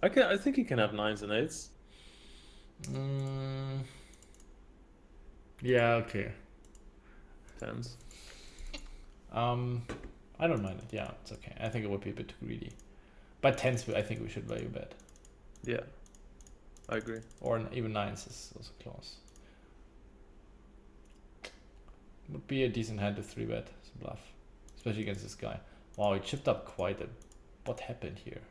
I think he can have nines and eights. Mm, yeah, okay. Tens. I don't mind it. Yeah, it's okay. I think it would be a bit too greedy. But tens, I think we should value bet. Yeah, I agree. Or even nines is also close. Would be a decent hand to 3-bet bluff, especially against this guy. Wow, he chipped up quite a. What happened here?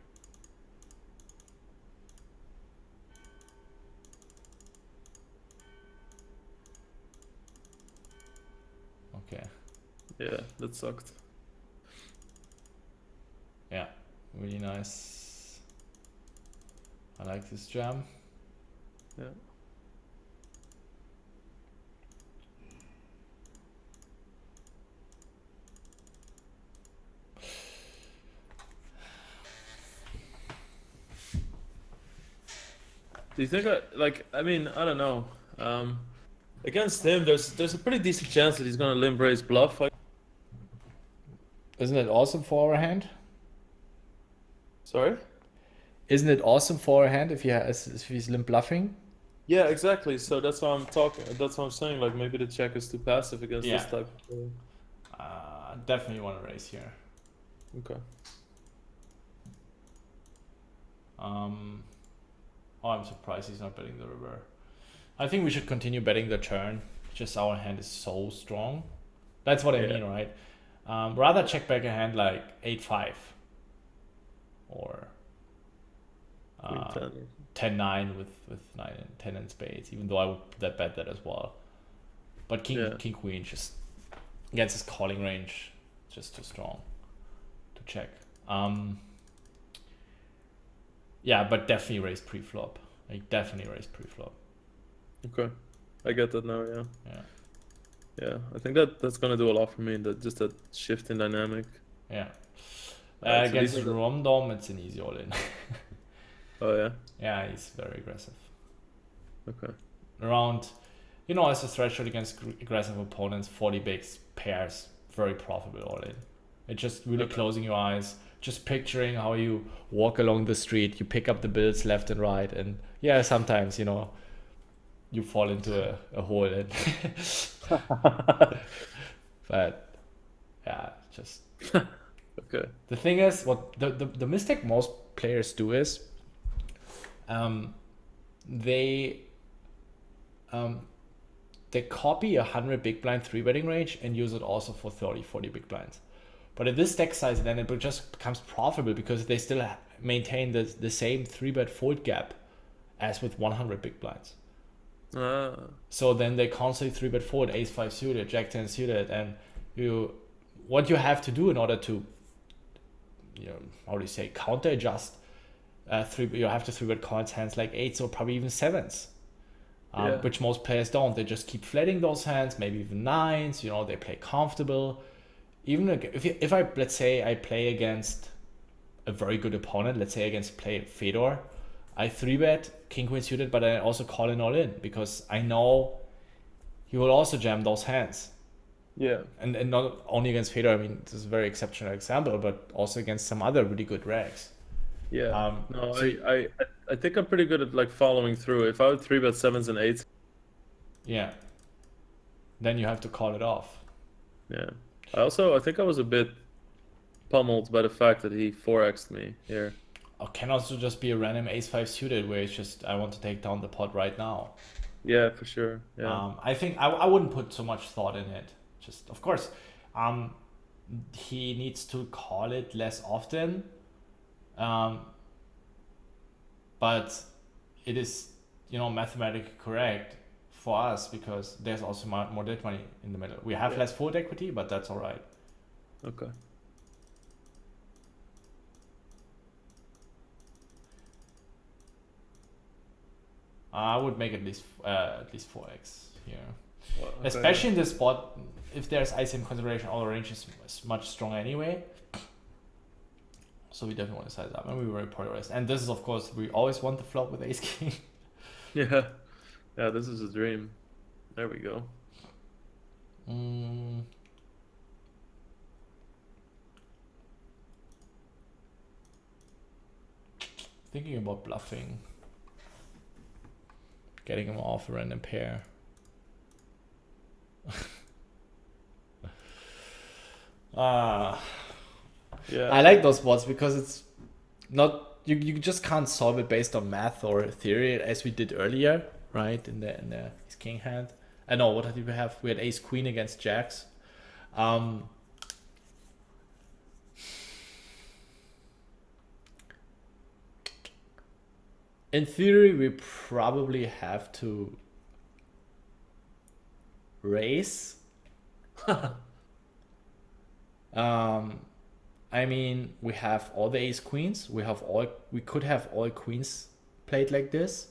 Okay. Yeah, that sucked. Yeah, really nice. I like this jam. Yeah. Do you think I mean, I don't know. Against him, there's a pretty decent chance that he's gonna limp raise bluff. Isn't it awesome for our hand? Sorry? Isn't it awesome for our hand if he's limp bluffing? Yeah, exactly. So that's why I'm talking. That's what I'm saying. Like maybe the check is too passive against this Yeah. type of thing. Definitely want to raise here. Okay. Oh, I'm surprised he's not betting the river. I think we should continue betting the turn. Just our hand is so strong. That's what I Yeah. mean, right? Rather check back a hand like 8-5 or Queen 10 or 10-9 with 9 and 10 and spades. Even though I would bet that as well. But king queen just against his calling range, just too strong to check. Yeah, but definitely raise pre-flop. Like definitely raise pre-flop. Okay, I get that now. Yeah. Yeah. Yeah, I think that's gonna do a lot for me. That just that shift in dynamic. Yeah. Alright, so Against these are the- Romdom, it's an easy all-in. Oh yeah. Yeah, he's very aggressive. Okay. Around, you know, as a threshold against aggressive opponents, 40 bigs pairs, very profitable all-in. It's just really Okay. closing your eyes, just picturing how you walk along the street, you pick up the bills left and right, and yeah, sometimes, you know, you fall into a hole and but yeah, just Okay. the thing is, what the mistake most players do is they copy 100 big blind 3-betting range and use it also for 30-40 big blinds. But at this deck size, then it just becomes profitable because they still maintain the same 3-bet fold gap as with 100 big blinds. So then they constantly 3-bet fold, ace-5 suited, jack-10 suited, and what you have to do in order to, you know, how do you say, counter adjust, you have to 3-bet cards hands like 8s or probably even 7s. Which most players don't. They just keep flatting those hands, maybe even 9s, you know, they play comfortable. Even if I, let's say I play against a very good opponent, let's say against play Fedor, I 3-bet king queen suited, but I also call in all in because I know he will also jam those hands. Yeah. And not only against Fedor, I mean, this is a very exceptional example, but also against some other really good rags. Yeah. No, I think I'm pretty good at like following through. If I would 3-bet 7s and 8s. Yeah. Then you have to call it off. Yeah. I think I was a bit pummeled by the fact that he 4x'd me here. It can also just be a random ace-5 suited where it's just, I want to take down the pot right now. Yeah, for sure. Yeah. I think I wouldn't put so much thought in it. Just, of course, he needs to call it less often. But it is, you know, mathematically correct for us because there's also more dead money in the middle. We have less fold equity, but that's all right. Okay. I would make at least 4x here. Well, okay. Especially in this spot, if there's ICM consideration, all the range is much stronger anyway. So we definitely want to size up, and we're very polarized. And this is, of course, we always want the flop with ace king. Yeah. Yeah, this is a dream. There we go. Thinking about bluffing. Getting him off a random pair. Yeah. I like those spots because it's not you just can't solve it based on math or theory as we did earlier, right? In the ace king hand. I know, what did we have? We had ace queen against jacks. In theory, we probably have to raise. I mean, we have all the ace queens. We could have all queens played like this.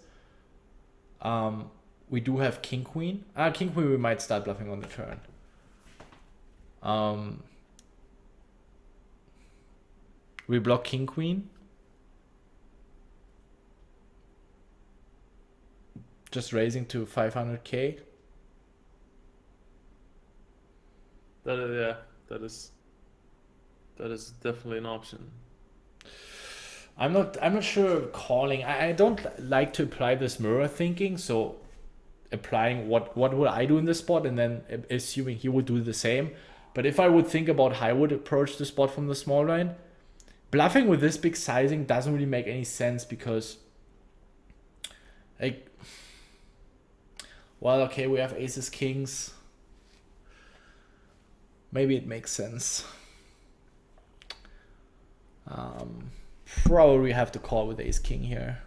We do have king queen. King queen we might start bluffing on the turn. We block king queen. Just raising to 500k. That is definitely an option. I'm not sure calling. I don't like to apply this mirror thinking, so applying what would I do in this spot and then assuming he would do the same. But if I would think about how I would approach the spot from the small line, bluffing with this big sizing doesn't really make any sense because, like, well, okay, we have aces, kings. Maybe it makes sense. Probably have to call with ace king here.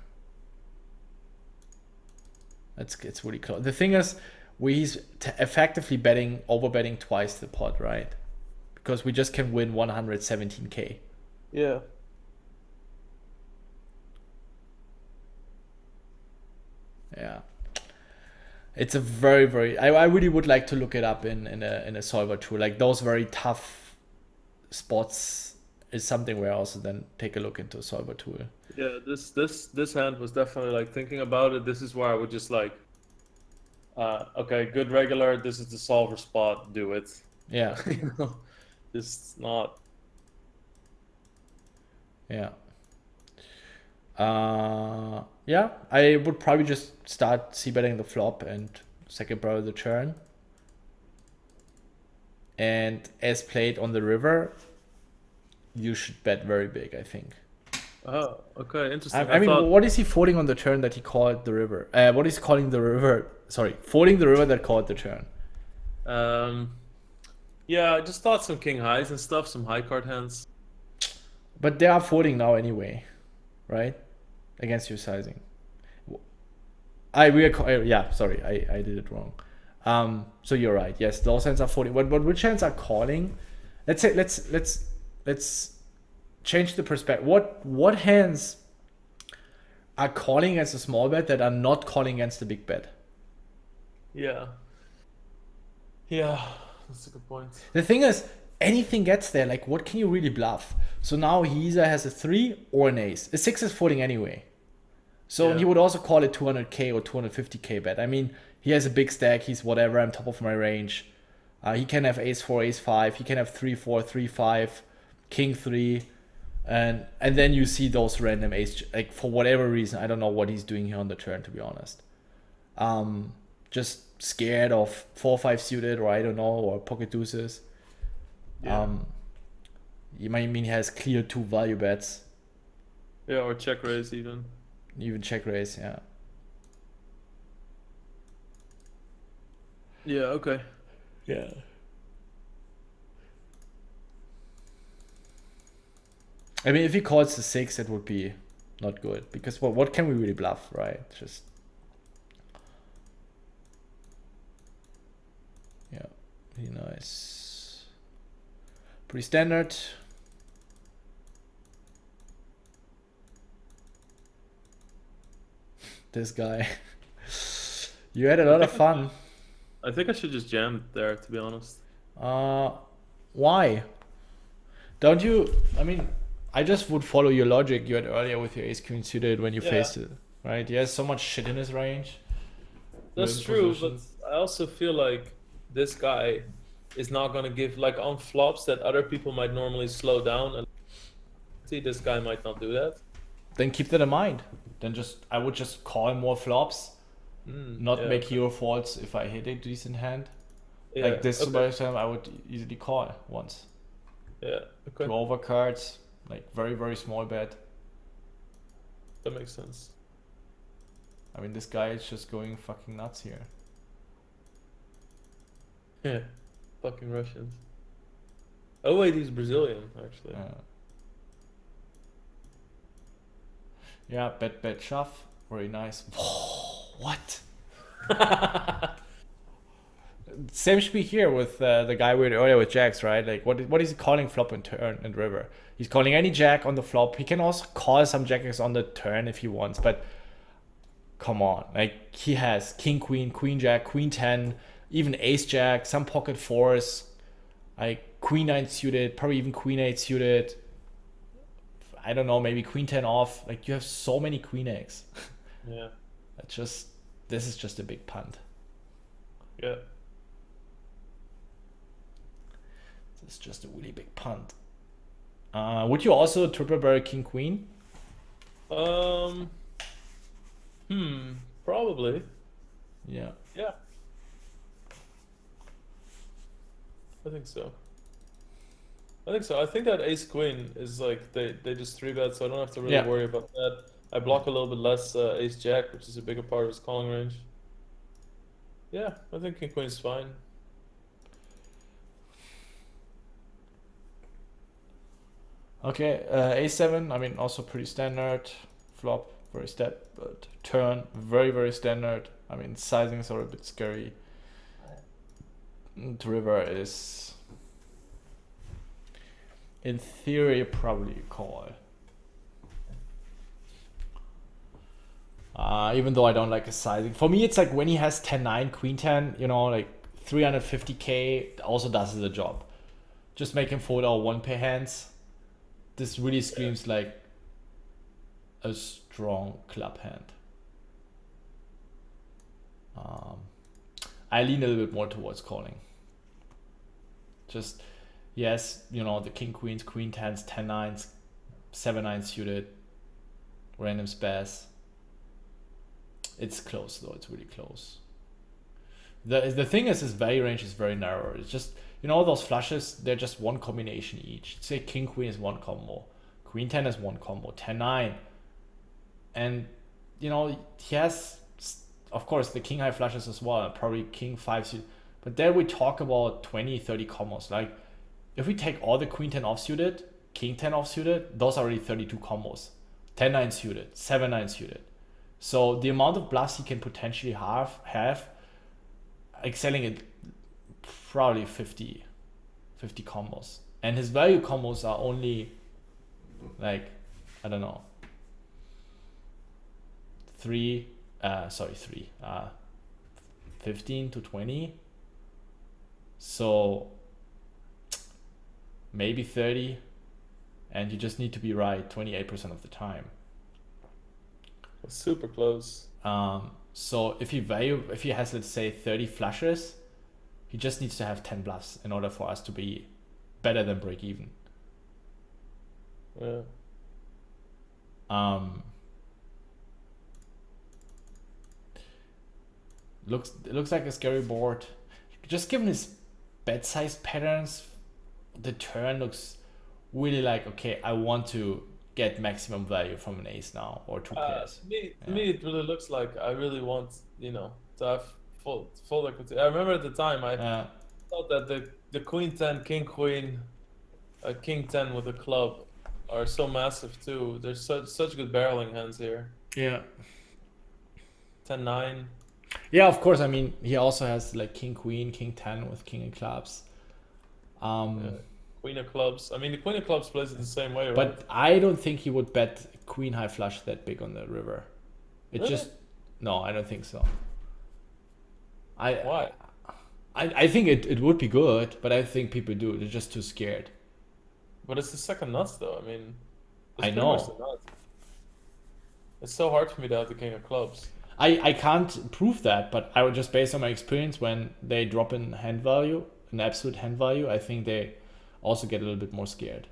It's really close. The thing is, he's effectively overbetting twice the pot, right? Because we just can win 117k. Yeah. Yeah. It's a very, very. I really would like to look it up in a solver tool. Like those very tough spots is something where I also then take a look into a solver tool. Yeah, this hand was definitely like thinking about it. This is where I would just like, okay, good regular. This is the solver spot. Do it. Yeah. You know, just not. Yeah. Yeah, I would probably just start c-betting the flop and second barrel the turn. And as played on the river, you should bet very big, I think. Oh, okay, interesting. I mean, what is he folding on the turn that he called the river? What is calling the river? Sorry, folding the river that called the turn. Yeah, I just thought some king highs and stuff, some high card hands. But they are folding now anyway, right? Against your sizing. Yeah, sorry, I did it wrong. So you're right. Yes, those hands are folding. But which hands are calling? Let's say let's change the perspective. What hands are calling against a small bet that are not calling against the big bet? Yeah. Yeah, that's a good point. The thing is, anything gets there. Like, what can you really bluff? So now he either has a 3 or an ace. A 6 is folding anyway. So Yeah. he would also call it 200k or 250k bet. I mean, he has a big stack. He's whatever. I'm top of my range. He can have ace 4, ace 5. He can have 3 4, 3 5, king 3, and then you see those random ace, like, for whatever reason. I don't know what he's doing here on the turn, to be honest. Just scared of 4 5 suited, or I don't know, or pocket deuces. Yeah. You might mean he has clear 2 value bets. Yeah, or check raise even. Even check raise, yeah. Yeah, okay. Yeah. I mean, if he calls the 6, it would be not good. Because what can we really bluff, right? Just... yeah, pretty nice. Pretty standard. This guy. You had a lot of fun. I think I should just jam there, to be honest. Why? Don't you... I mean, I just would follow your logic you had earlier with your ace queen suited when you Yeah. faced it, right? He has so much shit in his range. That's Good true, position. but I also feel like this guy is not gonna give like on flops that other people might normally slow down. And see, this guy might not do that. Then keep that in mind. Then I would just call more flops, not Yeah, make okay. hero faults if I hit a decent hand. Yeah, Like this, okay. by the time I would easily call once. Yeah, okay. 2 overcards, like very, very small bet. That makes sense. I mean, this guy is just going fucking nuts here. Yeah, fucking Russians. Oh wait, he's Brazilian actually. Yeah, bet, shove. Very nice. What? Same should be here with the guy we had earlier with jacks, right? Like, what is he calling flop and turn and river? He's calling any jack on the flop. He can also call some jacks on the turn if he wants, but come on. Like, he has king, queen jack, queen 10, even ace jack, some pocket fours, like queen 9 suited, probably even queen 8 suited. I don't know, maybe queen 10 off. Like, you have so many queen eggs. Yeah. This is just a big punt. Yeah. This is just a really big punt. Would you also triple barrel king queen? Probably. Yeah. Yeah. I think so. I think that ace queen is like they just 3-bet, so I don't have to really Yeah. worry about that. I block a little bit less ace jack, which is a bigger part of his calling range. Yeah, I think king queen's fine. Okay, a7, I mean, also pretty standard. Flop, very step, but turn, very, very standard. I mean, sizing is already a bit scary. And river is, in theory, probably a call. Even though I don't like his sizing. For me, it's like when he has 10-9, queen 10, you know, like 350k also does the job. Just make him fold our one pair hands. This really screams like a strong club hand. I lean a little bit more towards calling. Just, yes, you know, the king queens, queen 10s, 10-9s, 7-9 suited, random spares. It's close though, it's really close. The thing is, his value range is very narrow. It's just, you know, those flushes, they're just one combination each. Say king queen is one combo, queen 10 is one combo, 10-9. And, you know, he has, of course, the king high flushes as well, probably king 5 but there we talk about 20-30 combos. Like, if we take all the queen 10 offsuited, king 10 offsuited, those are already 32 combos. 10-9 suited, 7-9 suited. So the amount of bluffs he can potentially have excelling it probably 50 combos, and his value combos are only like, I don't know, 15 to 20, so maybe 30, and you just need to be right 28% of the time. It's super close. So if he has, let's say, 30 flushes, he just needs to have 10 bluffs in order for us to be better than break even. Yeah. It looks like a scary board. Just given his bet size patterns, the turn looks really like, okay, I want to get maximum value from an ace now, or two pairs. To me, it really looks like I really want, you know, to have full equity. I remember at the time I thought that the queen 10, king queen, king 10 with a club are so massive too. There's such good barreling hands here. Yeah. 10-9. Yeah, of course. I mean, he also has like king queen, king 10 with king and clubs. Queen of clubs. I mean, the queen of clubs plays it the same way, right? But I don't think he would bet queen high flush that big on the river. No, I don't think so. Why? I think it would be good, but I think people do. They're just too scared. But it's the second nuts, though. I mean, It's I pretty much the know. nut. It's so hard for me to have the king of clubs. I can't prove that, but I would just based on my experience when they drop in hand value, an absolute hand value, I think they also get a little bit more scared.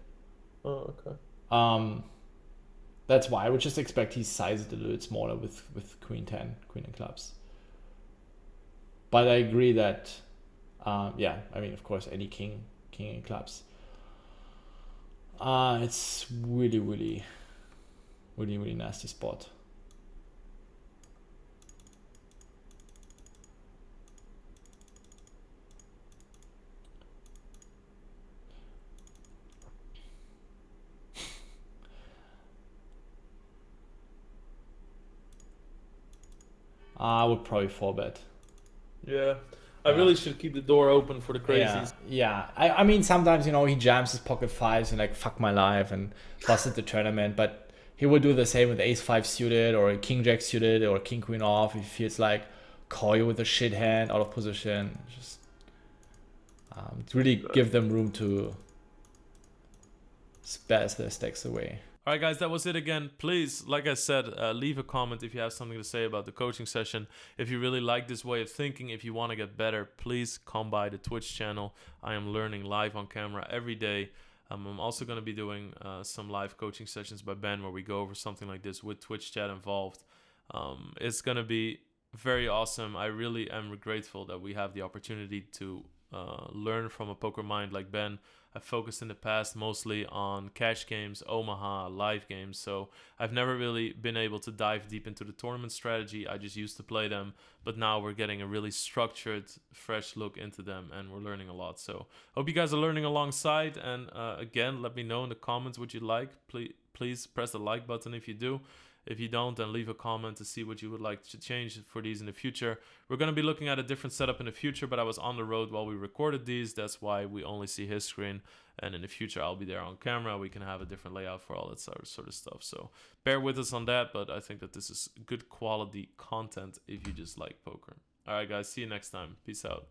Oh, okay. Um, that's why I would just expect he sizes it a little bit smaller with queen 10, queen and clubs. But I agree that, yeah, I mean, of course, any king and clubs. It's really nasty spot. I would probably 4-bet. Yeah. I Yeah. really should keep the door open for the Yeah, crazies. yeah. I mean, sometimes, he jams his pocket fives and like, fuck my life and busted the tournament, but he will do the same with ace five suited or king jack suited or king queen off. He feels like call you with a shit hand out of position. Just really give them room to spaz their stacks away. All right, guys, that was it again. Please, like I said, leave a comment if you have something to say about the coaching session. If you really like this way of thinking, if you want to get better, please come by the Twitch channel. I am learning live on camera every day. I'm also going to be doing some live coaching sessions by Ben where we go over something like this with Twitch chat involved. It's going to be very awesome. I really am grateful that we have the opportunity to learn from a poker mind like Ben. I've focused in the past mostly on cash games, Omaha, live games, so I've never really been able to dive deep into the tournament strategy. I just used to play them, but now we're getting a really structured, fresh look into them, and we're learning a lot. So hope you guys are learning alongside, and again, let me know in the comments what you like. Please press the like button if you do. If you don't, then leave a comment to see what you would like to change for these in the future. We're going to be looking at a different setup in the future, but I was on the road while we recorded these. That's why we only see his screen. And in the future, I'll be there on camera. We can have a different layout for all that sort of stuff. So bear with us on that, but I think that this is good quality content if you just like poker. All right, guys. See you next time. Peace out.